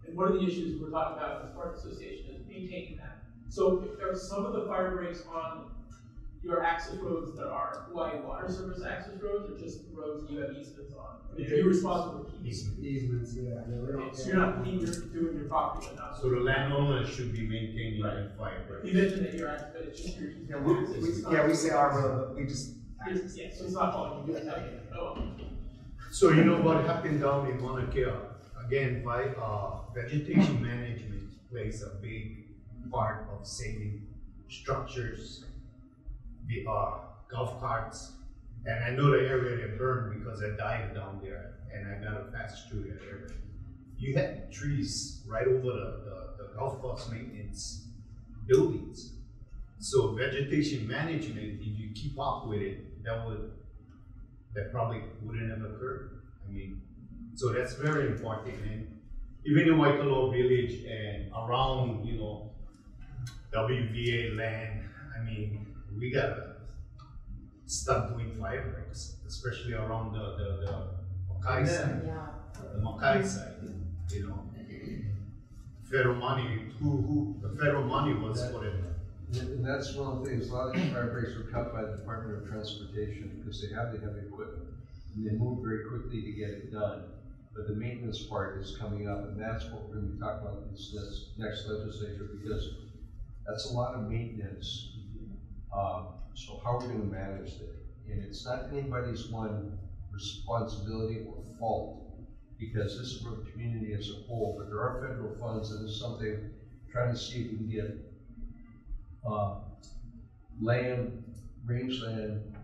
And one of the issues we're talking about as Park Association is maintaining that. So, are some of the fire breaks on your access roads that are Hawaii Water Service access roads, or just the roads you have easements on? I mean, are you responsible for keeping easements? Yeah. So you're not doing your property enough. So the landowner should be maintaining that fire break. You mentioned that you're access, but it's just your easement. We say our road, but we just. Yeah, so it's not following you guys have it. Oh. So you know what happened down in Mauna Kea? Again, vegetation management plays a big part of saving structures, the golf carts, and I know the area that burned because I died down there and I got to pass through that area. You had trees right over the golf course maintenance buildings. So vegetation management, if you keep up with it, that probably wouldn't have occurred. I mean, so that's very important. And even in Waikoloa Village and around, you know, WVA land, I mean, we gotta stop doing fire breaks, especially around the Makai side. Yeah. The Makai side, you know. Federal money, the federal money was for it. And that's one of the things, a lot of these fire breaks were cut by the Department of Transportation because they have the heavy equipment and they move very quickly to get it done. But the maintenance part is coming up, and that's what we're going to be talking about in this next legislature, because that's a lot of maintenance. So how are we going to manage it? And it's not anybody's one responsibility or fault, because this is for the community as a whole, but there are federal funds, and it's something trying to see if we can get land, rangeland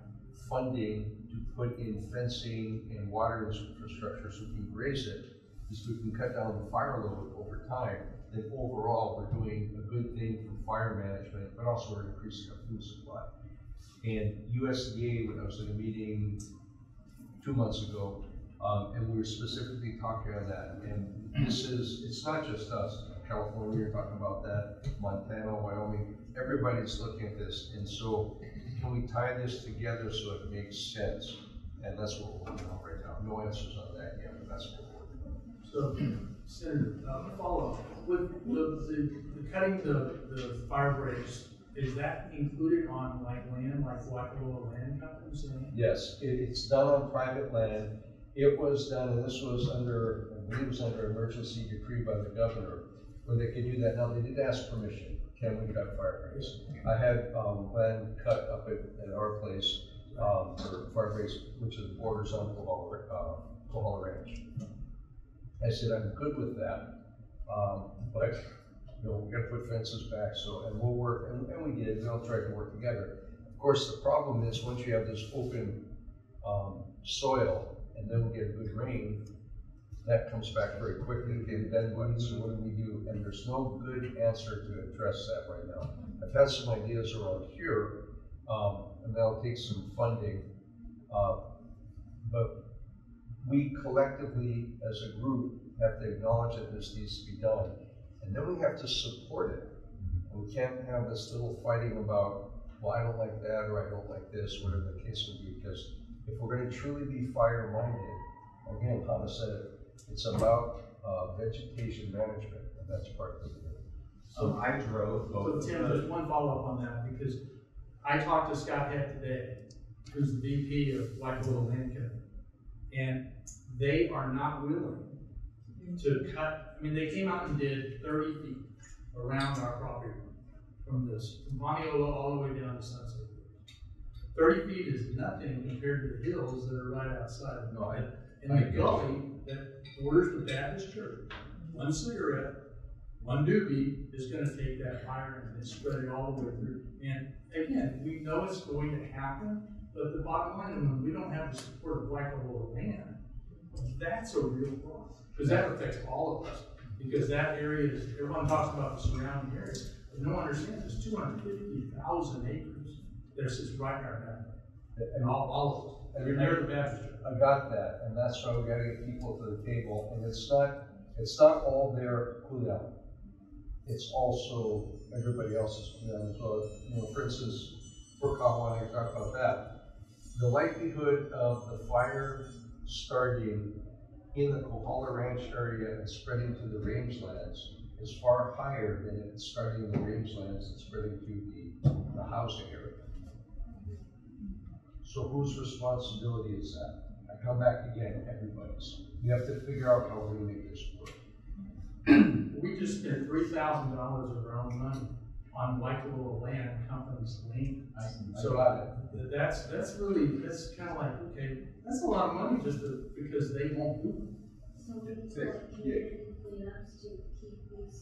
funding to put in fencing and water infrastructure so we can raise it, is we can cut down the fire load over time. Then overall, we're doing a good thing for fire management, but also we're increasing our food supply. And USDA, when I was in a meeting 2 months ago, and we were specifically talking on that, and it's not just us. California, you're talking about that, Montana, Wyoming, everybody's looking at this. And so can we tie this together so it makes sense? And that's what we're working on right now. No answers on that yet, but that's what we're working on. So, Senator, follow up. With the cutting the fire breaks, is that included on like land, like Waikoloa land companies? Yes, it's done on private land. It was done, and this was under, I believe it was under emergency decree by the governor, where they could do that. Now, they did ask permission. Can we cut fire breaks? I had land cut up at our place for fire breaks, which is borders on Kohala Ranch. I said, I'm good with that, but you know, we got to put fences back. So, and we'll work, and we did. We all tried to work together. Of course, the problem is once you have this open soil, and then we get a good rain, that comes back very quickly. Okay, then what? So what do we do? And there's no good answer to address that right now. I've had some ideas around here, and that'll take some funding, but we collectively, as a group, have to acknowledge that this needs to be done. And then we have to support it. And we can't have this little fighting about, well, I don't like that, or I don't like this, whatever the case will be, because if we're going to truly be fire-minded, again, Thomas said it, it's about vegetation management, and that's part of it. So I drove both. So Tim, just one follow-up on that, because I talked to Scott Head today, who's the VP of Waikoloa Land Company, and they are not willing to cut. I mean, they came out and did 30 feet around our property from Honiola all the way down to Sunset. 30 feet is nothing compared to the hills that are right outside of it. And the gully that borders the Baptist church, one cigarette, one doobie is going to take that fire and spread it all the way through. And again, we know it's going to happen, but the bottom line is when we don't have the support of Waikoloa land, that's a real problem. Because that affects all of us. Because that area is, everyone talks about the surrounding areas, but no one understands there's 250,000 acres that sits right in our backyard. And all of us. You're near the Baptist church. I got that, and that's why we got to get people to the table. And it's not all their clue. It's also everybody else's clue as well. You know, for instance, for Kawana, I talked about that. The likelihood of the fire starting in the Kohala Ranch area and spreading to the rangelands is far higher than it starting in the rangelands and spreading to the housing area. So whose responsibility is that? I come back again, everybody's. We have to figure out how we're going to make this work. We just spent $3,000 of our own money on Waikoloa land company's land. So that's kind of like, okay, that's a lot of money just because they won't do it. So we need to cleanups to keep these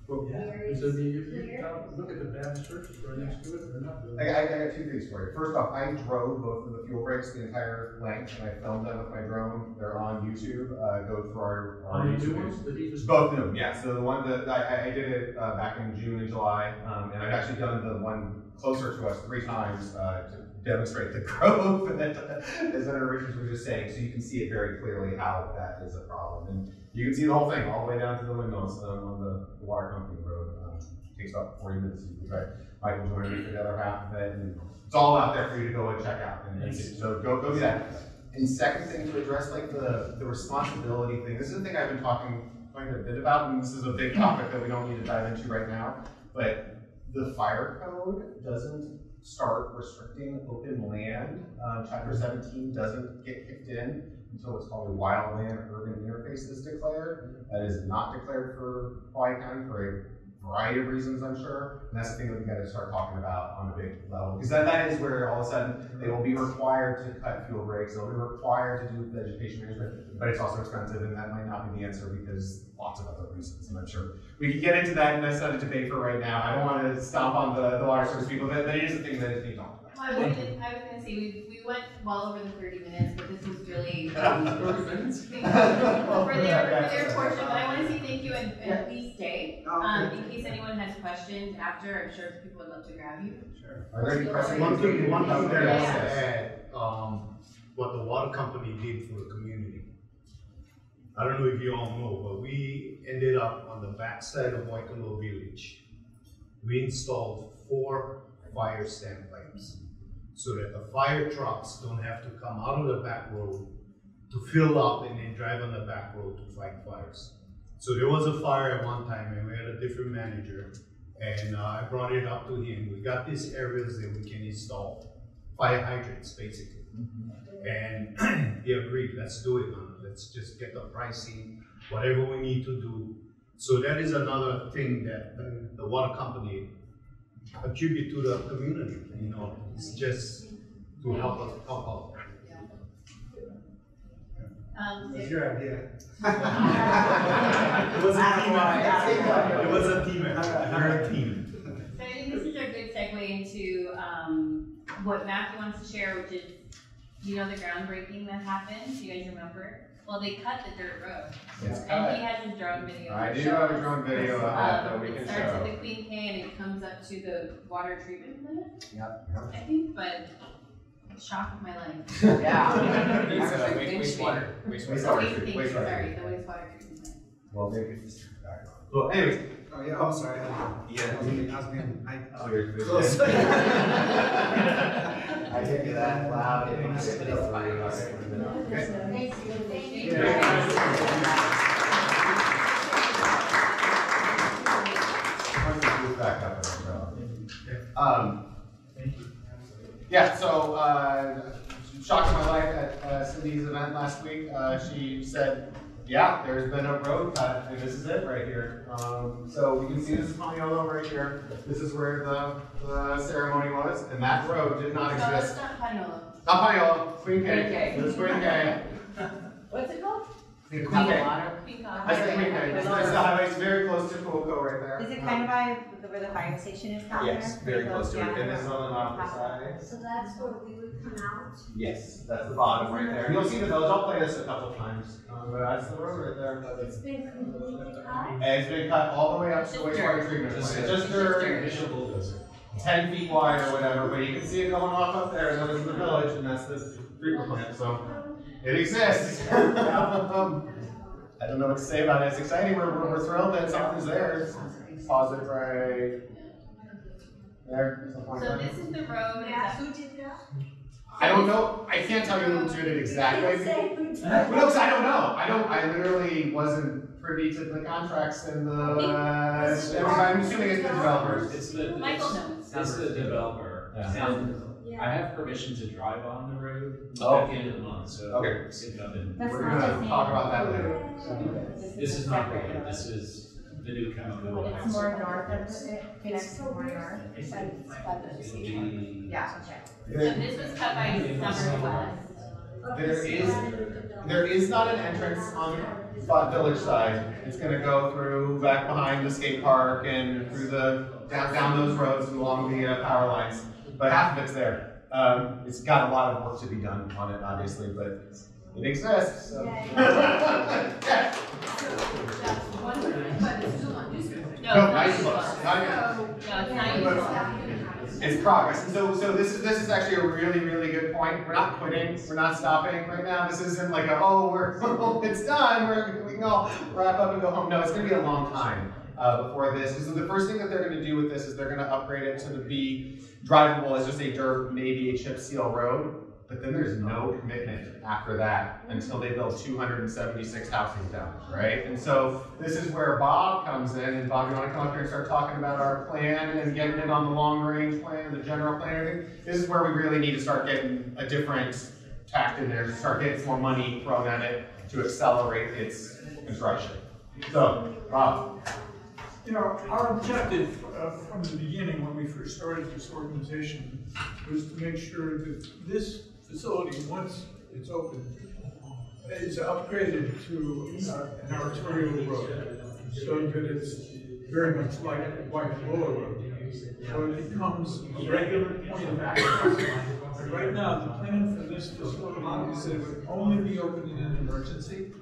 Because I mean, if you look at the Baptist churches right next to it, they're not doing it. I got two things for you. First off, I drove both of the fuel breaks the entire length, and I filmed them with my drone. They're on YouTube. Go through our Any YouTube new ones that he just both new, yeah. So the one that I did it back in June and July, and I've actually done the one closer to us 3 times to demonstrate the growth that as Senator Richards was just saying. So you can see it very clearly how that is a problem. And you can see the whole thing all the way down to the windmills on the water company road. It takes about 40 minutes. You can try. Michael joined me for the other half of it, and it's all out there for you to go and check out. And so go do that. And second thing, to address like the responsibility thing. This is a thing I've been talking quite a bit about, and this is a big topic that we don't need to dive into right now. But the fire code doesn't start restricting open land. Chapter 17 doesn't get kicked in until what's called a wildland urban interface is declared. That is not declared for Hawaii County for a variety of reasons, I'm sure. And that's the thing that we got to start talking about on a big level. Because that is where all of a sudden they will be required to cut fuel breaks, they'll be required to do vegetation management, but it's also expensive, and that might not be the answer because lots of other reasons. And I'm sure we can get into that, and that's not a debate for right now. I don't want to stomp on the water service people, but it is a thing that is being talked about. I was gonna say, we went well over the 30 minutes, but this was really, 30 minutes? for their portion, but I wanna say thank you and please stay. In case anyone has questions after, I'm sure people would love to grab you. Sure. Are there any questions? One thing there Yeah. is to add, what the water company did for the community. I don't know if you all know, but we ended up on the backside of Waikoloa Village. We installed 4 fire standpipes so that the fire trucks don't have to come out of the back road to fill up and then drive on the back road to fight fires. So there was a fire at one time and we had a different manager, and I brought it up to him. We got these areas that we can install fire hydrants basically. And he agreed, let's do it, man. Let's just get the pricing, whatever we need to do. So that is another thing that the water company attribute to the community, you know, it's just to help us help out. It's your idea. It was a team effort. It was a team effort. We're a team. So I think this is a good segue into what Matthew wants to share, which is, you know, the groundbreaking that happened. Do you guys remember? Well, they cut the dirt road. It's And cut. he has a drone video. I do have a drone video of that that we can It starts show. at the Queen K and it comes up to the water treatment plant. Yep. I think, but shock of my life. Yeah. Wastewater. Sorry, the wastewater treatment plant. Well, maybe it's back on. Well, anyway. Oh yeah, I'm sorry. Yeah. I was being, Oh, you're good. close. I hit you that loud. Okay. Back up. Yeah, so shocked my life at Cindy's event last week. She said, yeah, there's been a road cut, and this is it right here. So we can see this is Paniolo right here. This is where the ceremony was, and that road did not No, exist. that's not Panola. Not Paniolo, Queen K. Queen K. This is Queen K. What's it called? Queen K. Queen I said Queen K. It's the highway. It's very close to Kuoko right there. Is it kind of by where the fire station is down there? Yes, very close to it. And this is on the opposite side. So that's where we would come out. Yes, that's the bottom right there. You'll see the village. I'll play this a couple times. But that's the road right there. It's been completely cut. And it's been cut all the way up to the wastewater treatment plant. Just dirt, 10 feet wide or whatever, but you can see it going off up there, and then it's the village, and that's the treatment plant. So it exists. I don't know what to say about it. It's exciting. We're thrilled that something's there. Pause it right there. So this is the road. Who did that? I don't know. I can't tell you who did it exactly. No, because I don't know. I literally wasn't privy to the contracts and the. I'm assuming it's the developers. It's the Michael knows. It's the developer. Yeah. And I have permission to drive on the road Oh. at the end of the month, so Okay. sit up and. That's We're not gonna the same. talk about that later. This is not road, this is the new chemical. It's more north of it, connects more north. It'll be- Yeah, okay. So this was cut by Summer West. There is not an entrance on the village side. It's gonna go through back behind the skate park and through the down those roads and along the power lines. But half of it's there. It's got a lot of work to be done on it, obviously, but it exists. So. Yeah. No, nice looks. It's progress. And so this is actually a really good point. We're not quitting. We're not stopping right now. This isn't like a, it's done. We can all wrap up and go home. No, it's going to be a long time before this. So the first thing that they're going to do with this is they're going to upgrade it to be drivable as just a dirt, maybe a chip seal road. But then there's no commitment after that until they build 276 houses down, right? And so this is where Bob comes in. And Bob, you want to come up here and start talking about our plan and getting it on the long-range plan, the general plan, everything? This is where we really need to start getting a different tact in there, to start getting some more money thrown at it to accelerate its construction. So, Bob. You know, our objective from the beginning when we first started this organization was to make sure that this facility, once it's open, is upgraded to an arterial road so that it's very much like Waikoloa Road. So it becomes a regular point of access. But right now, the plan for this facility is that it would only be open in an emergency,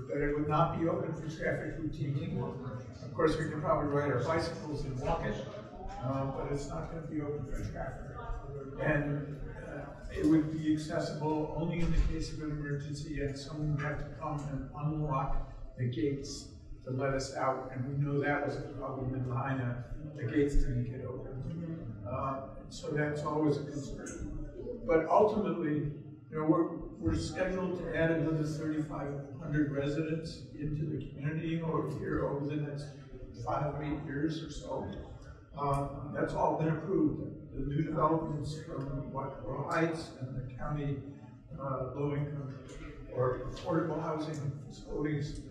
that it would not be open for traffic routinely. Of course, we can probably ride our bicycles and walk it, but it's not going to be open for traffic. And it would be accessible only in the case of an emergency, and someone would have to come and unlock the gates to let us out. And we know that was a problem in Lahaina. The gates didn't get open. So that's always a concern. But ultimately, we're scheduled to add another 3,500 residents into the community over the next 5 or 8 years or so. That's all been approved. The new developments from Waikoloa Heights and the county low-income or affordable housing facilities,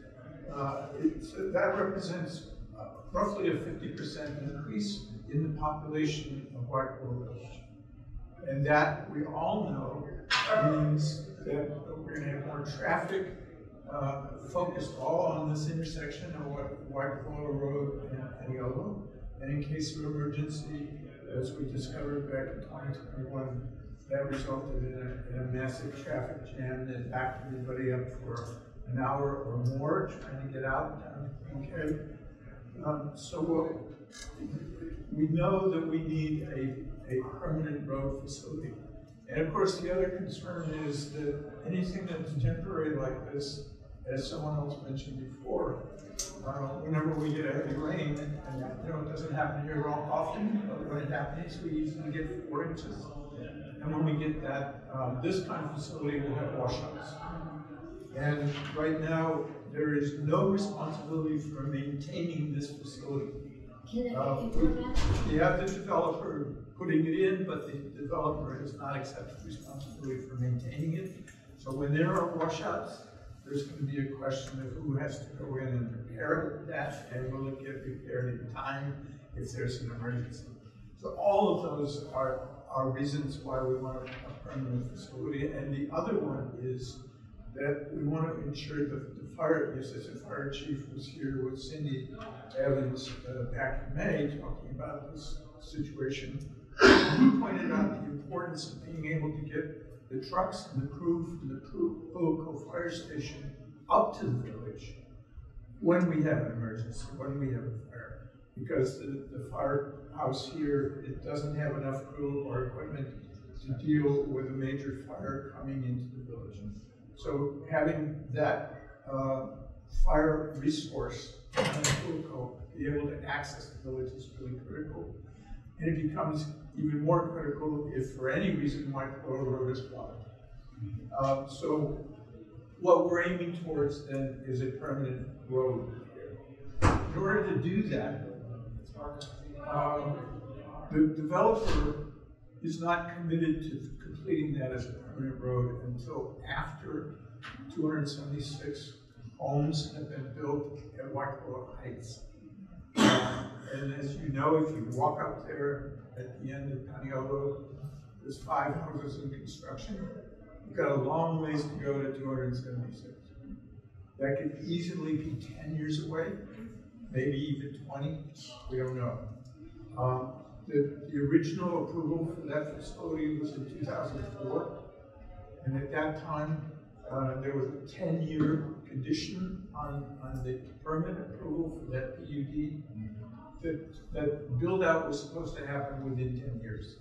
that represents roughly a 50% increase in the population of Waikoloa Village. And that, we all know, means that we're going to have more traffic focused all on this intersection of Waikoloa Road and Paneola. And in case of emergency, as we discovered back in 2021, that resulted in a massive traffic jam that backed everybody up for an hour or more trying to get out. Okay. So we know that we need a permanent road facility. And of course, the other concern is that anything that's temporary like this, as someone else mentioned before, whenever we get a heavy rain, and it doesn't happen here all often, but when it happens, we usually get 4 inches. And when we get that, this kind of facility will have washouts. And right now, there is no responsibility for maintaining this facility. We have the developer putting it in, but the developer has not accepted responsibility for maintaining it. So when there are washouts, there's going to be a question of who has to go in and repair that, and will it get repaired in time if there's an emergency. So all of those are reasons why we want a permanent facility. And the other one is that we want to ensure that the fire, the assistant fire chief was here with Cindy Evans back in May talking about this situation. He pointed out the importance of being able to get the trucks and the crew from the Pu'uko fire station up to the village when we have an emergency, when we have a fire. Because the firehouse here, it doesn't have enough crew or equipment to deal with a major fire coming into the village. So having that fire resource in Pu'uko be able to access the village is really critical. And it becomes even more critical if for any reason Waikoloa Road is blocked. So what we're aiming towards then is a permanent road here. In order to do that, the developer is not committed to completing that as a permanent road until after 276 homes have been built at Waikoloa Heights. And as you know, if you walk up there at the end of Paneola, there's 5 houses in construction. You've got a long ways to go to 276. That could easily be 10 years away, maybe even 20, we don't know. The original approval for that facility was in 2004, and at that time, there was a 10-year condition on the permit approval for that PUD. That build-out was supposed to happen within 10 years.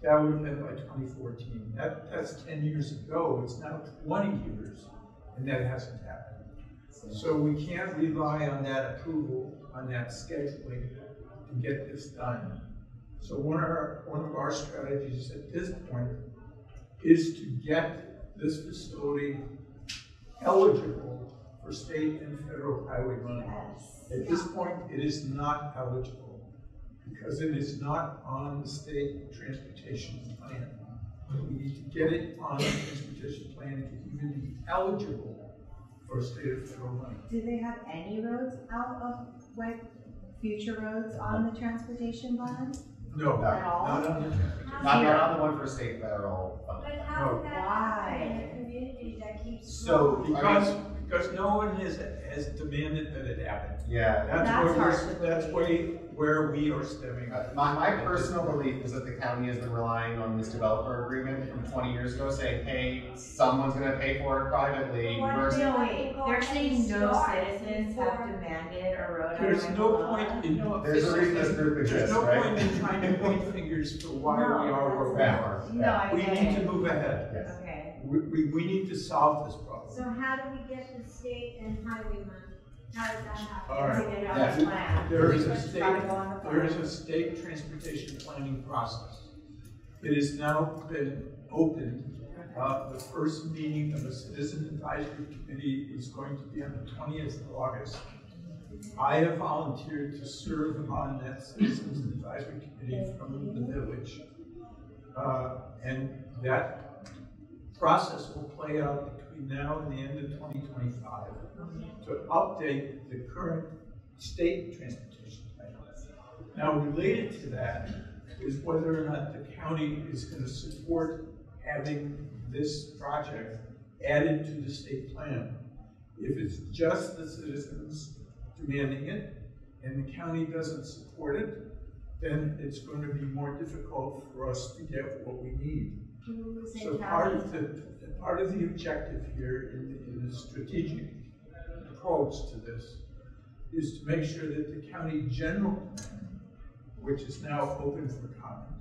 That would have been by 2014. That's 10 years ago. It's now 20 years, and that hasn't happened. So we can't rely on that approval, on that scheduling, to get this done. So one of our strategies at this point is to get this facility eligible for state and federal highway money. At this point, it is not eligible because it is not on the state transportation plan. We need to get it on the transportation plan to even be eligible for state or federal money. Do they have any roads out of future roads on the transportation bond? No, at all. not on the transportation. Not on the one for state federal funding. But how is that happening in a community that keeps So because no one has demanded that it happen. Yeah. That's where we are stemming. My personal belief is that the county has been relying on this developer agreement from 20 years ago, saying, hey, someone's going to pay for it privately. No, wait, they're saying no citizens have demanded a road on There's no Waikoloa. point in There's a reason this group exists, There's no right? point in trying to point fingers for why No, we are where we that's- are. No, I We get need it. to move ahead. Yes. Okay. We need to solve this problem. So how do we get the state and highway money? How does that happen? All right. Get it on the plan. There is It's gotta go on the plan. there is a state transportation planning process. It has now been opened. The first meeting of the Citizen Advisory Committee is going to be on the 20th of August. I have volunteered to serve on that Citizens Advisory Committee from the village. And that process will play out between now and the end of 2025 to update the current state transportation plan. Now, related to that is whether or not the county is going to support having this project added to the state plan. If it's just the citizens demanding it and the county doesn't support it, then it's going to be more difficult for us to get what we need. So part of the objective here in the strategic approach to this is to make sure that the county general plan, which is now open for comment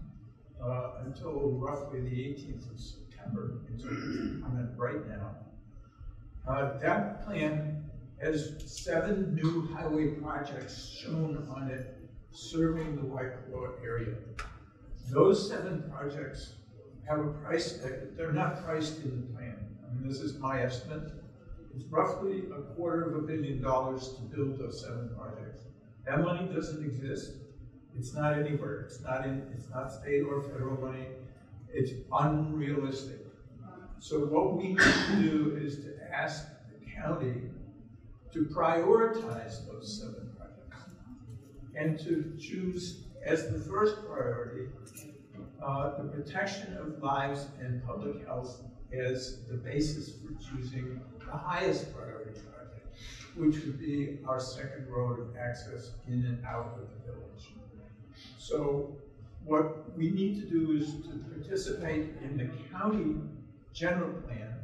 until roughly the 18th of September, it's open for comment right now. That plan has 7 new highway projects shown on it serving the Waikoloa area. Those 7 projects have a price, they're not priced in the plan. I mean, this is my estimate. It's roughly $250 million to build those 7 projects. That money doesn't exist. It's not anywhere. It's not state or federal money. It's unrealistic. So what we need to do is to ask the county to prioritize those 7 projects and to choose as the first priority the protection of lives and public health as the basis for choosing the highest priority project, which would be our second road of access in and out of the village. So what we need to do is to participate in the county general plan,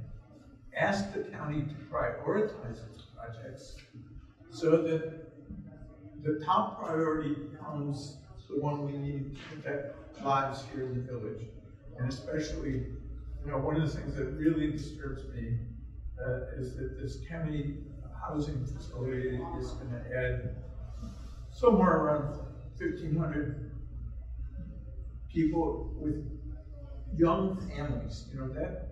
ask the county to prioritize its projects so that the top priority becomes the one we need to protect lives here in the village. And especially, one of the things that really disturbs me is that this county housing facility is going to add somewhere around 1,500 people with young families.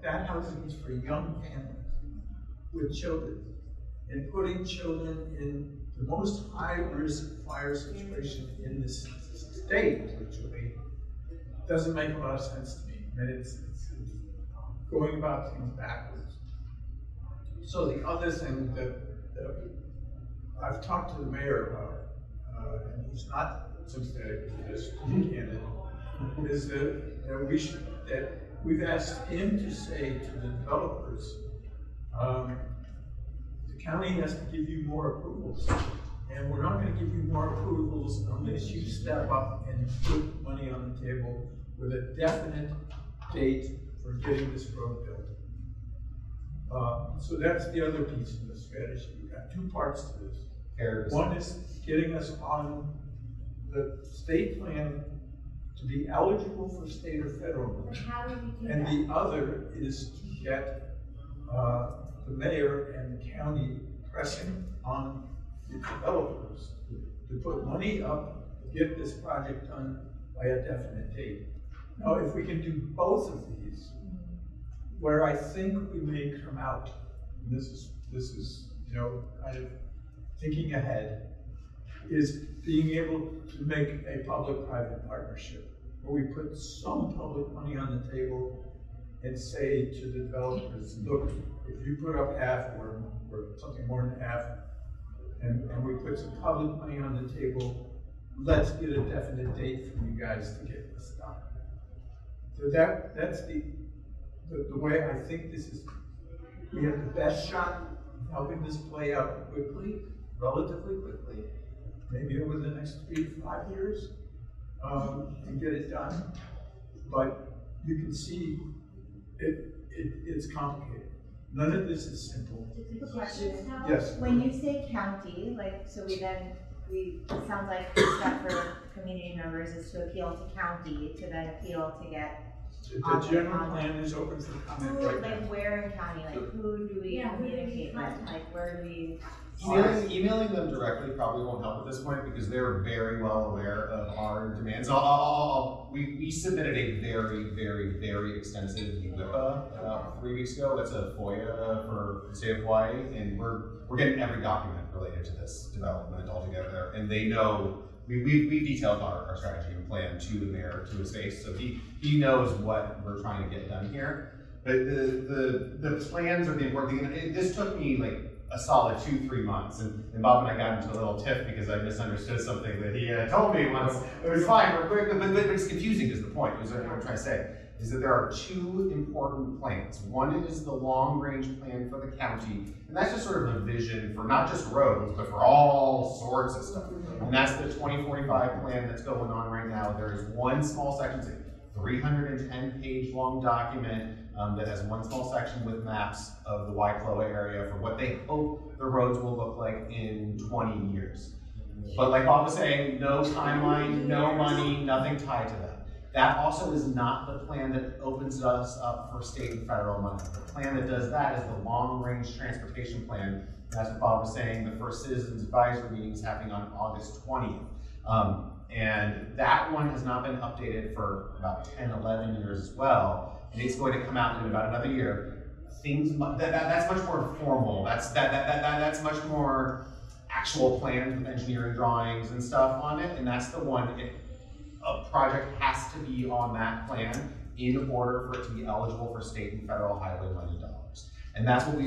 That housing is for young families with children. And putting children in the most high-risk fire situation in this state, literally, doesn't make a lot of sense to me. I mean, it's going about things backwards. So the other thing that I've talked to the mayor about, and he's not sympathetic to this, to be candid, is that we've asked him to say to the developers, the county has to give you more approvals. And we're not going to give you more approvals unless you step up and put money on the table with a definite date for getting this road built. So that's the other piece of the strategy. We've got 2 parts to this. One is getting us on the state plan to be eligible for state or federal money. How do we do And that? the other is to get the mayor and the county pressing on the developers to put money up to get this project done by a definite date. Now, if we can do both of these, where I think we may come out, and this is kind of thinking ahead, is being able to make a public-private partnership where we put some public money on the table and say to the developers, look, if you put up half or something more than half, and we put some public money on the table, let's get a definite date from you guys to get this done. So that's the way I think this is, we have the best shot helping this play out quickly, relatively quickly, maybe over the next 3 to 5 years, and get it done. But you can see it's complicated. None of this is simple. Question. Yes. When you say county, like, so it sounds like the step for community members is to appeal to county, to then appeal to get. The general plan is open for comment right now. Like where in county, like who do we communicate with, like where do we? Emailing them directly probably won't help at this point because they're very well aware of our demands. We submitted a very extensive WIPA about 3 weeks ago. That's a FOIA for the state of Hawaii, and we're getting every document related to this development all together. And they know we detailed our strategy and plan to the mayor to his face, so he knows what we're trying to get done here. But the plans are the important thing. This took me like a solid 2-3 months, and Bob and I got into a little tiff because I misunderstood something that he had told me once. It was fine, but it's confusing is the point, is what I'm trying to say, is that there are 2 important plans. One is the long-range plan for the county, and that's just sort of a vision for not just roads, but for all sorts of stuff. And that's the 2045 plan that's going on right now. There is one small section, it's a 310-page long document that has one small section with maps of the Waikoloa area for what they hope the roads will look like in 20 years. But like Bob was saying, no timeline, no money, nothing tied to that. That also is not the plan that opens us up for state and federal money. The plan that does that is the long-range transportation plan. That's what Bob was saying, the first citizens advisory meeting is happening on August 20th. And that one has not been updated for about 10, 11 years as well. And it's going to come out in about another year. That's much more formal. That's much more actual plans with engineering drawings and stuff on it. And that's the one, a project has to be on that plan in order for it to be eligible for state and federal highway money dollars. And that's what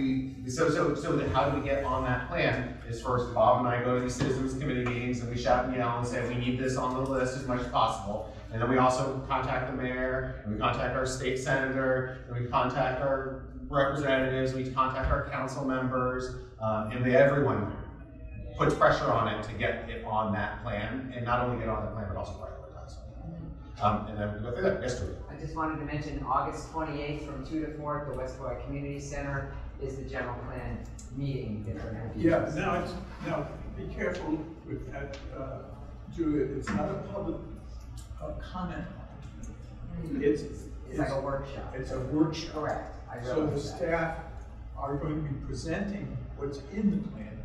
so how do we get on that plan is first Bob and I go to these citizens committee meetings and we shout and yell and say we need this on the list as much as possible. And then we also contact the mayor, and we contact our state senator, and we contact our representatives, we contact our council members, and everyone puts pressure on it to get it on that plan, and not only get on that plan, but also prioritize it. And then we go through that. Yes, Julie. I just wanted to mention August 28th from 2 to 4 at the West Hawaii Community Center is the general plan meeting. Yeah, now be careful with that, Julia. It's not a public comment. It's like a workshop. It's a workshop. Correct. So the staff are going to be presenting what's in the plan.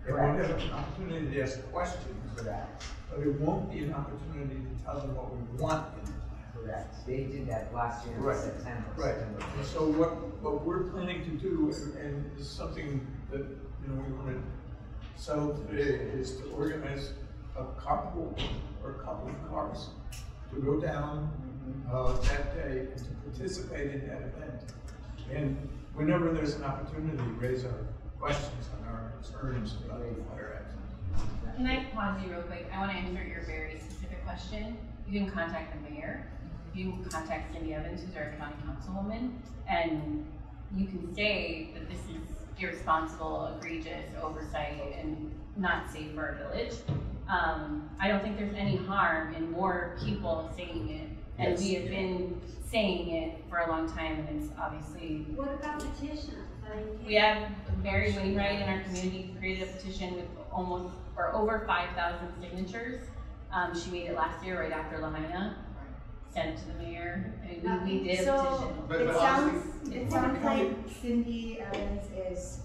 They won't have an opportunity to ask questions. Correct. But it won't be an opportunity to tell them what we want in the plan. Correct. They did that last year in September. Right. And so what we're planning to do, and is something that we want to settle today, is to organize a couple of cars to go down that day and to participate in that event. And whenever there's an opportunity, raise our questions and our concerns about the fire accident. Can I pause you real quick? I want to answer your very specific question. You can contact the mayor. You can contact Cindy Evans, who's our county councilwoman, and you can say that this is irresponsible, egregious oversight, and not safe for our village. I don't think there's any harm in more people saying it, and we have been saying it for a long time, and it's obviously. What about petitions? We have Mary Wainwright in our community created a petition with over 5,000 signatures. She made it last year right after Lahaina. Sent it to the mayor, and we did a petition. It sounds like Cindy Evans is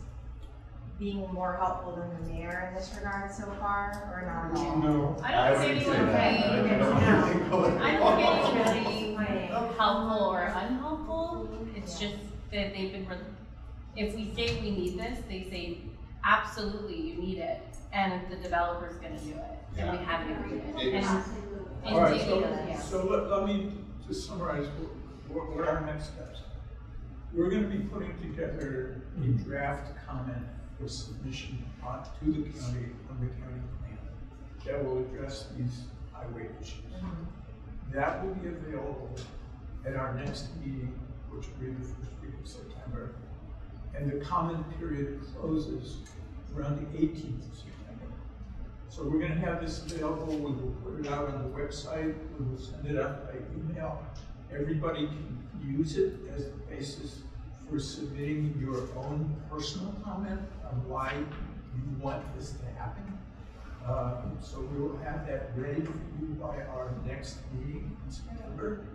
being more helpful than the mayor in this regard so far, or not at all? No. I don't think anyone's really helpful or unhelpful. It's just that they've been, if we say we need this, they say, absolutely, you need it. And the developer's gonna do it. And we have an agreement. All right, so let me just summarize what our next steps are. We're going to be putting together a draft comment for submission to the county on the county plan that will address these highway issues. That will be available at our next meeting, which will be the first week of September. and the comment period closes around the 18th of September. So we're going to have this available. We will put it out on the website. We will send it out by email. Everybody can use it as the basis for submitting your own personal comment on why you want this to happen. So we will have that ready for you by our next meeting in September.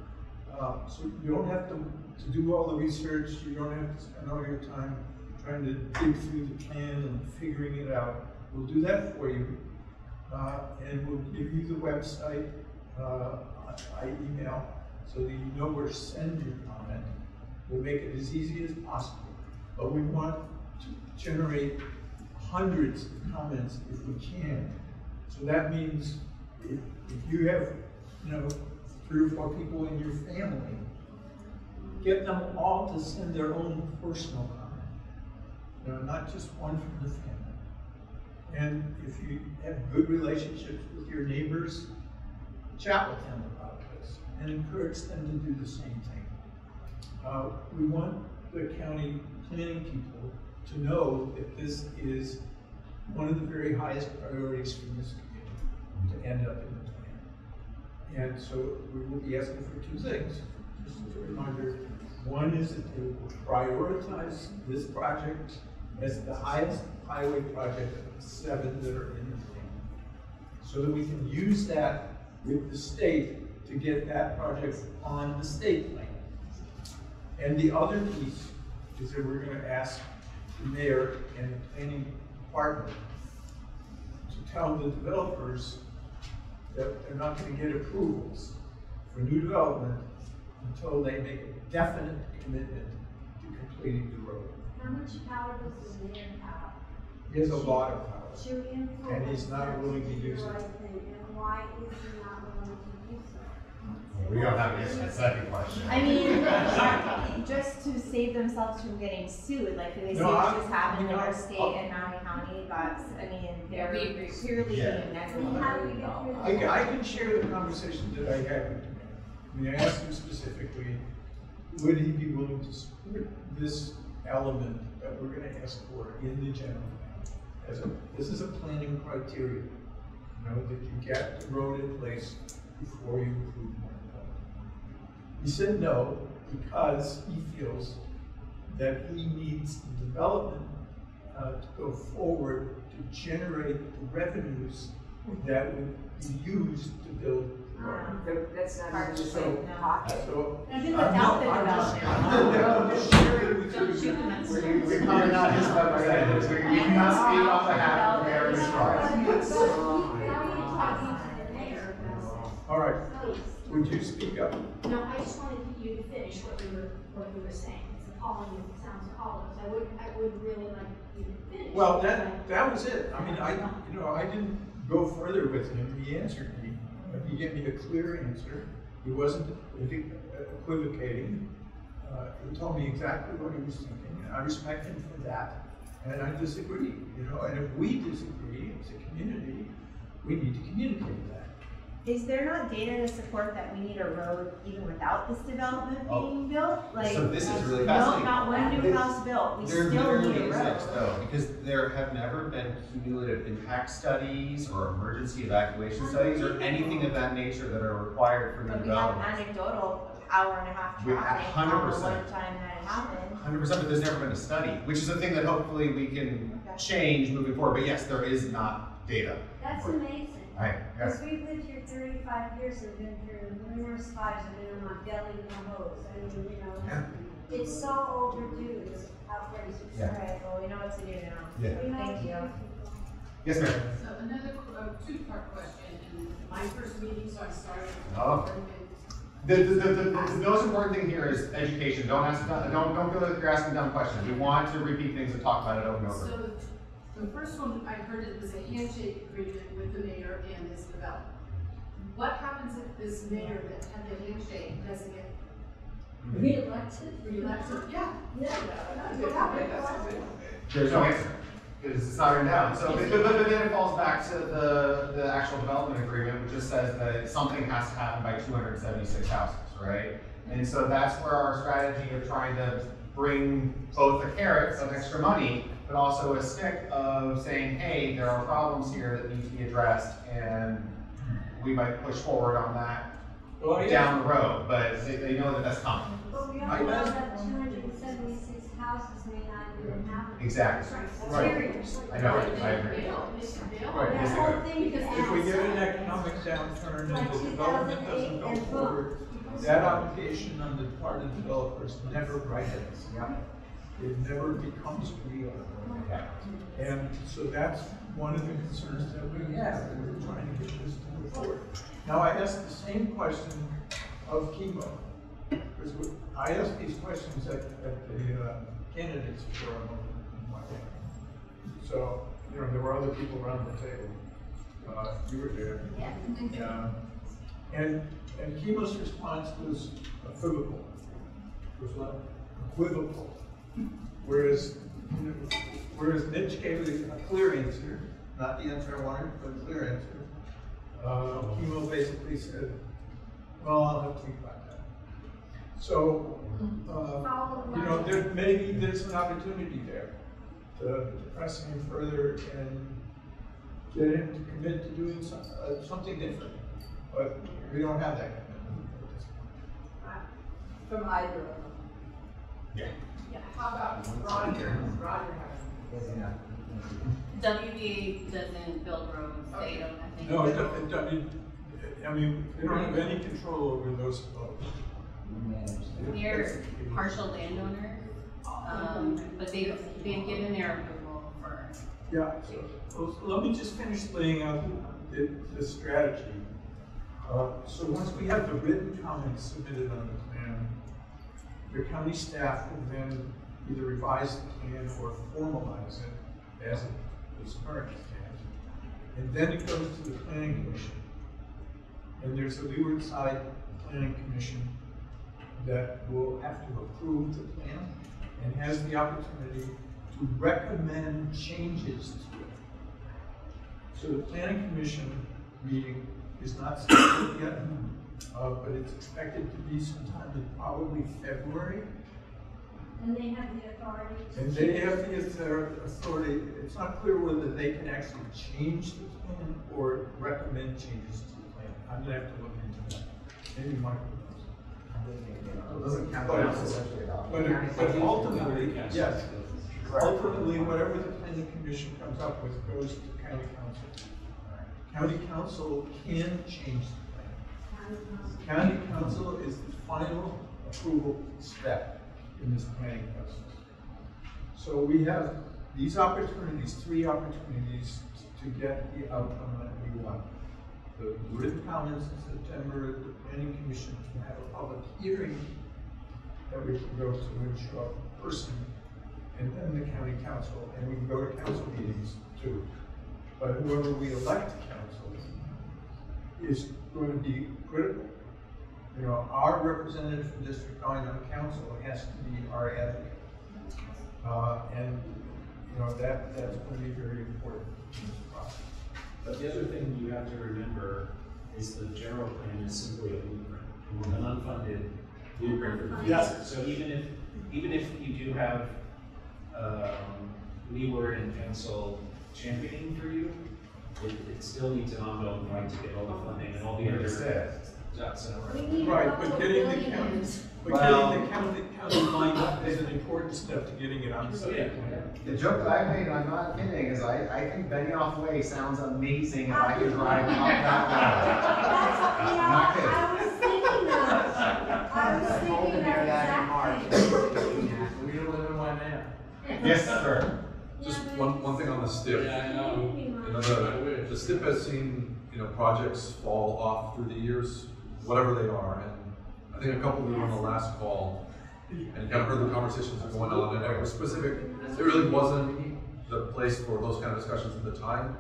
So you don't have to do all the research. You don't have to spend all your time trying to dig through the plan and figuring it out. We'll do that for you. And we'll give you the website by email so that you know where to send your comment. We'll make it as easy as possible. But we want to generate hundreds of comments if we can. So that means if you have, 3 or 4 people in your family, get them all to send their own personal comment. Not just one from the family. And if you have good relationships with your neighbors, chat with them about this and encourage them to do the same thing. We want the county planning people to know that this is one of the very highest priorities for this community to end up in the plan. And so we will be asking for 2 things, just as a reminder. One is that they will prioritize this project as the highest highway project of the 7 that are in the plan, so that we can use that with the state to get that project on the state plan. And the other piece is that we're going to ask the mayor and the planning department to tell the developers that they're not going to get approvals for new development until they make a definite commitment to completing the road. How much power does the mayor have? He has a lot of power, To influence and he's not willing to use it. the right thing, and why is he not willing to use it? We don't have to answer the second question. I mean, just to save themselves from getting sued, like they say what just happened in our state and Maui County got, they're clearly being negligent. I can share the conversation that I had with him. I asked him specifically, would he be willing to support this element that we're going to ask for in the general plan? This is a planning criteria, that you get the road in place before you approve more. He said no, because he feels that he needs the development to go forward to generate the revenues that would be used to build the road. That's not Hard to just say, so no. pocket. And then without the development. I'm just sharing with Don't shoot you. them at school. We're coming out his representatives. We cannot speak on behalf of Mayor All right, would you speak up? No, I just wanted you to finish what you were saying. It's appalling, it sounds appalling. I would really like you to finish. Well, that was it. I mean, I didn't go further with him. He answered me. He gave me a clear answer. He wasn't equivocating. He told me exactly what he was thinking, and I respect him for that. And I disagree, and if we disagree as a community, we need to communicate that. Is there not data to support that we need a road even without this development being built? So this is really fascinating. No, not one new house built. We There still need literally a road. isn't, though, because there have never been cumulative impact studies or emergency evacuation studies or anything of that nature that are required for new But we have development. anecdotal hour-and-a-half We- traffic 100%. on the one time that it happened. 100%, but there's never been a study, which is a thing that hopefully we can change moving forward. But yes, there is not data. That's amazing. Right, yes. Because we've lived here 35 years and been through numerous fires and been on my belly with my hose. It's so overdue, this outrageous. Yeah. All right, well, we know what to do now. Yeah. Thank you. Yes, ma'am. So another 2-part question, and my first meeting, so I started. Oh. The most important thing here is education. Don't feel like you're asking dumb questions. We want to repeat things and talk about it over and over. So the first one I heard it was a handshake agreement with the mayor and his developer. What happens if this mayor that had the handshake doesn't get Re-elected? re-elected? Yeah. What happens? There's no answer, because it's not written down. So, but then it falls back to the actual development agreement, which just says that something has to happen by 276 houses, right? And so that's where our strategy of trying to bring both a carrot of extra money, but also a stick of saying, hey, there are problems here that need to be addressed, and we might push forward on that down the road, but they know that that's coming. But we also know that 276 houses may not even have. Exactly. Right. I know, I agree. Right. That whole thing If adds we get an up. economic downturn Like and the development doesn't go 2008 and forward, that obligation on the part of developers never rights. It never becomes real. And so that's one of the concerns that we have, and we're trying to get this to move forward. Now, I asked the same question of chemo, because I asked these questions at the candidates forum in Montana. So, you know, there were other people around the table. You were there. And chemo's response was equivocal. Was what? Equivocal. Whereas Mitch gave a clear answer, not the answer I wanted, but a clear answer. Chemo basically said, well, I'll have to think about that. So, you know, there's an opportunity there to press him further and get him to commit to doing something different. But we don't have that commitment at this point. From either of them. Yeah. How about Roger? Roger has. WBA doesn't build roads, they don't have any. No, I mean, they don't have any control over those folks. They're partial landowners, but they've given their approval for. Yeah, so let me just finish laying out the strategy. So once we have the written comments submitted on the plan, the county staff will then either revise the plan or formalize it as it is currently stands. And then it goes to the planning commission. And there's a leeward side planning commission that will have to approve the plan and has the opportunity to recommend changes to it. So the planning commission meeting is not scheduled yet, but it's expected to be sometime in probably February. And they have the authority. And they have the authority. It's not clear whether they can actually change the plan or recommend changes to the plan. I'm gonna have to look into that. Maybe Michael knows. Doesn't council essentially adopt? But ultimately, yes. Right. Ultimately, whatever the planning commission comes up with goes to county council. County council can change the plan. County council is the final approval step in this planning process. So we have these opportunities, 3 opportunities to get the outcome that we want. The written comments in September, the planning commission to have a public hearing that we can go to and show up in person, and then the county council, and we can go to council meetings too. But whoever we elect to council is going to be critical. You know, our representative from District 9 on council has to be our advocate. And, you know, that's going to be very important in this process. But the other thing you have to remember is the general plan is simply a blueprint, an unfunded blueprint for the future. Yes. So even if you do have Leeward and council championing for you, it still needs an ongoing right to get all the funding and all the other ducks in a row. Right, but getting the county lined up is an important step to getting it on the site. The joke that I made, and I'm not kidding, is I think Benioff Way sounds amazing if I could drive up that way. Not kidding. I was thinking that exactly. We don't live in Waimea. Yes, sir. Just one thing on the STIP. Yeah, I know. You know, the STIP has seen, you know, projects fall off through the years, whatever they are. And I think a couple of you on the last call, and you kind of heard the conversations that were going on, and it was specific. It really wasn't the place for those kind of discussions at the time,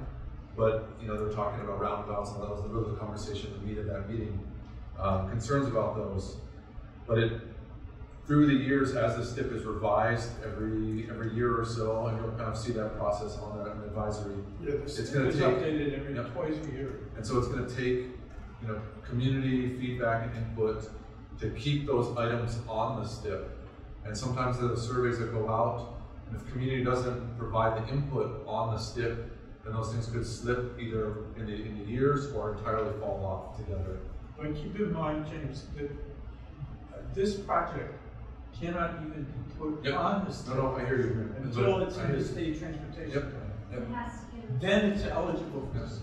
but you know, they were talking about roundabouts, and that was really the conversation, the meat of that meeting. Concerns about those, but through the years, as the STIP is revised every year or so, and you'll kind of see that process on an advisory. Yeah, it's going to take updated every twice a year. And so it's going to take, you know, community feedback and input to keep those items on the STIP And sometimes there are surveys that go out, and if community doesn't provide the input on the STIP, then those things could slip either in the years or entirely fall off together. But keep in mind, James, that this project cannot even be put on the STIP. No, I hear you. Until it's in the state transportation plan. Then it's eligible for this.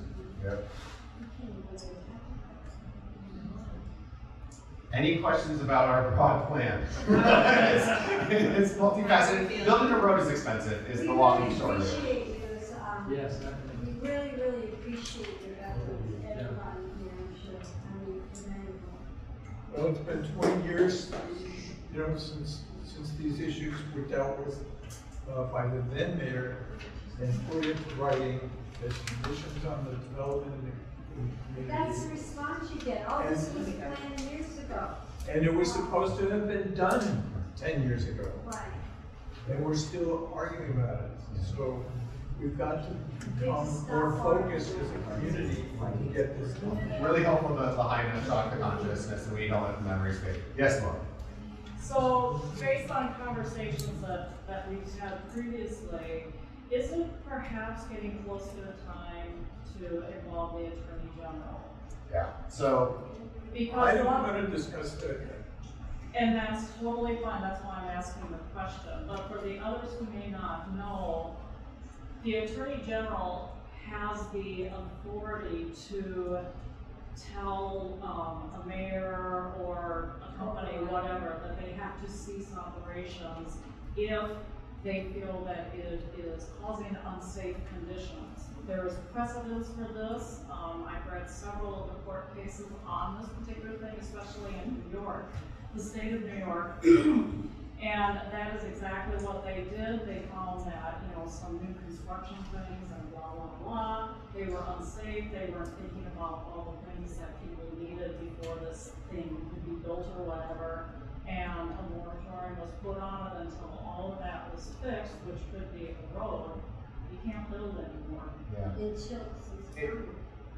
Any questions about our broad plan? it's multifaceted. Building a road is expensive, is the long and short of it. Yes, definitely. We really, really appreciate your effort, everybody here, I'm sure. I mean, it's valuable. Well, it's been 20 years, you know, since these issues were dealt with by the then mayor and put into writing as conditions on the development of the community. That's the response you get. All this was planned years ago. And it was supposed to have been done 10 years ago. Right. And we're still arguing about it. So we've got to become more focused as a community to get this done. Really helpful the high enough shock to consciousness and we don't let the memories fade. Yes, Laura. So, based on conversations that we've had previously, is it perhaps getting close to the time to involve the Attorney General? Yeah. So because I don't want to discuss that. And that's totally fine. That's why I'm asking the question. But for the others who may not know, the Attorney General has the authority to tell a mayor or a company, whatever, that they have to cease operations if they feel that it is causing unsafe conditions. There is precedence for this. I've read several of the court cases on this particular thing, especially in New York, the state of New York. And that is exactly what they did. They found that, you know, some new construction things and blah, blah, blah. They were unsafe. They weren't thinking about all the things that people needed before this thing could be built or whatever. And a moratorium was put on it until all of that was fixed, which could be a road. You can't build anymore. Yeah.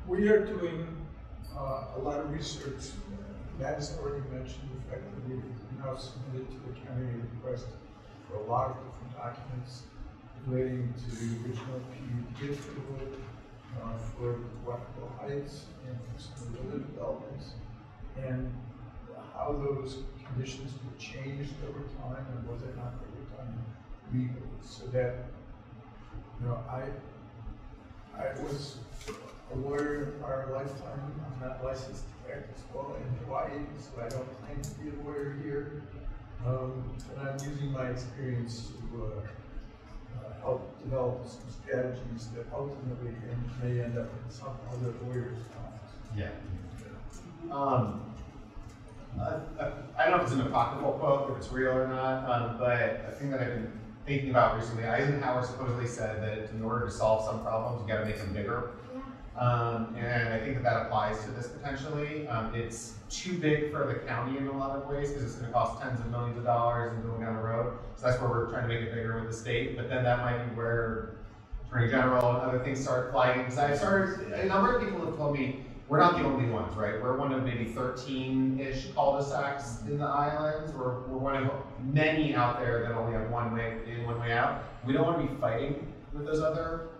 We are doing a lot of research. Matt has already mentioned the fact that we've now submitted to the county a request for a lot of different documents relating to the original PUD approval for Waikoloa Heights and for some of the other developments, and how those conditions were changed over time and was it not over time legally, so that, you know, I was a lawyer in a prior lifetime. I'm not licensed to practice law in Hawaii, so I don't claim to be a lawyer here. And I'm using my experience to help develop some strategies that ultimately may end up in some other lawyer's office. Yeah. I don't know if it's an apocryphal quote, if it's real or not, but a thing that I've been thinking about recently, Eisenhower supposedly said that in order to solve some problems, you got to make them bigger. And I think that applies to this potentially. It's too big for the county in a lot of ways because it's going to cost tens of millions of dollars and going down the road. So that's where we're trying to make it bigger with the state. But then that might be where Attorney General and other things start flagging. Because a number of people have told me we're not the only ones, right? We're one of maybe 13-ish cul-de-sacs in the islands. We're one of many out there that only have one way in, one way out. We don't want to be fighting with those other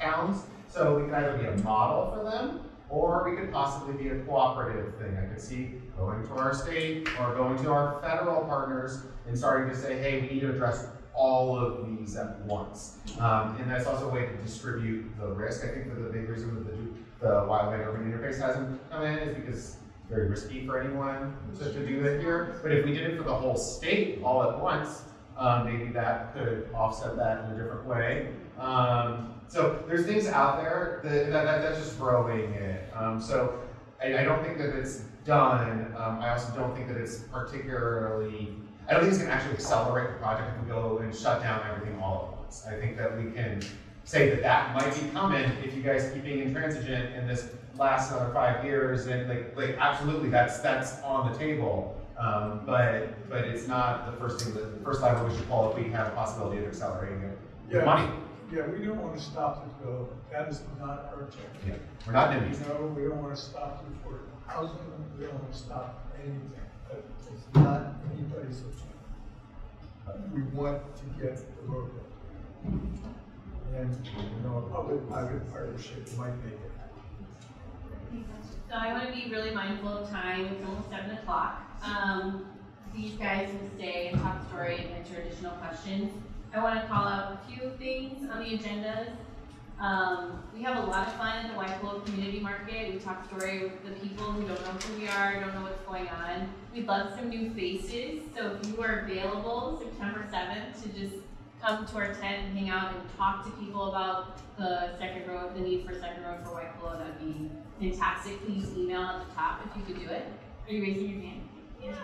towns. So we could either be a model for them, or we could possibly be a cooperative thing. I could see going to our state or going to our federal partners and starting to say, hey, we need to address all of these at once. And that's also a way to distribute the risk. I think that the big reason that the wildland urban interface hasn't come in is because it's very risky for anyone to do that here. But if we did it for the whole state all at once, maybe that could offset that in a different way. So there's things out there that's just growing it. So I don't think that it's done. I also don't think that it's particularly, I don't think it's going to actually accelerate the project if we go and shut down everything all at once. I think that we can say that that might be coming if you guys keep being intransigent and this lasts another 5 years, and like absolutely that's on the table. But it's not the first thing that the first lever we should pull if we have a possibility of accelerating it. Yeah. Money. Yeah, we don't want to stop the development. That is not our objective. Yeah. We're not NIMBYs. No, we don't want to stop the affordable housing. We don't want to stop anything. It's not anybody's objective. we want to get the road built. And, you know, a public-private partnership might make it happen. So I want to be really mindful of time. It's almost 7 o'clock. These guys will stay and talk story and answer additional questions. I want to call out a few things on the agendas. We have a lot of fun at the Waikoloa Community Market. We talk story with the people who don't know who we are, don't know what's going on. We'd love some new faces. So if you are available September 7th to just come to our tent and hang out and talk to people about the second road, the need for second road for Waikoloa, that'd be fantastic. Please email at the top if you could do it. Are you raising your hand? Yes.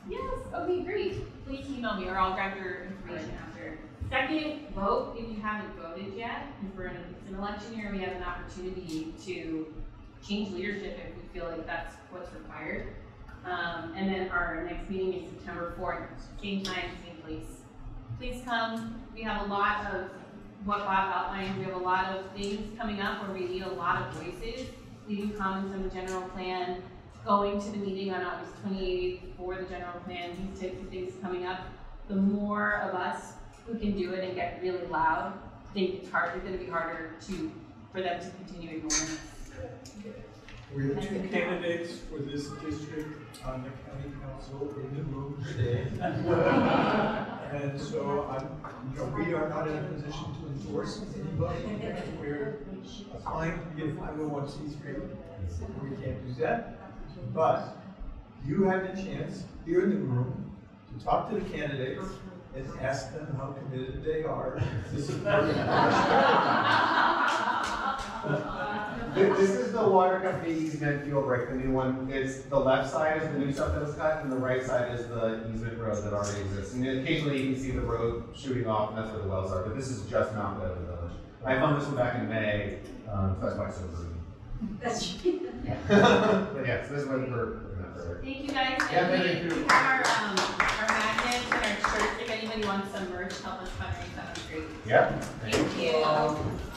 Yes. Okay, great. Please email me or I'll grab your information after. Second, vote if you haven't voted yet. Because it's an election year, we have an opportunity to change leadership if we feel like that's what's required. And then our next meeting is September 4th, same time, same place. Please come. We have a lot of what Bob outlined. We have a lot of things coming up where we need a lot of voices, leaving comments on the general plan, going to the meeting on August 28th for the general plan, these types of things coming up. The more of us who can do it and get really loud, I think it's going to be harder for them to continue ignoring us. We have two candidates for this district on the county council in the room today. And so we are not in a position to endorse anybody. We're applying to be a 501c3. We can't do that. But you have the chance here in the room to talk to the candidates and ask them how committed they are to supporting This is the water company easement fuel break, the new one. It's the left side is the new stuff that was cut, and the right side is the easement road that already exists. And occasionally you can see the road shooting off, and that's where the wells are. But this is just Mount Lebanon Village. I found this one back in May, so that's why it's so green. That's But yeah, so this is what we're Thank you guys. Yeah, And thank you. we have our magnets and our shirts. If anybody wants some merch, help us fundraise. That would be great. Yep. Thank you.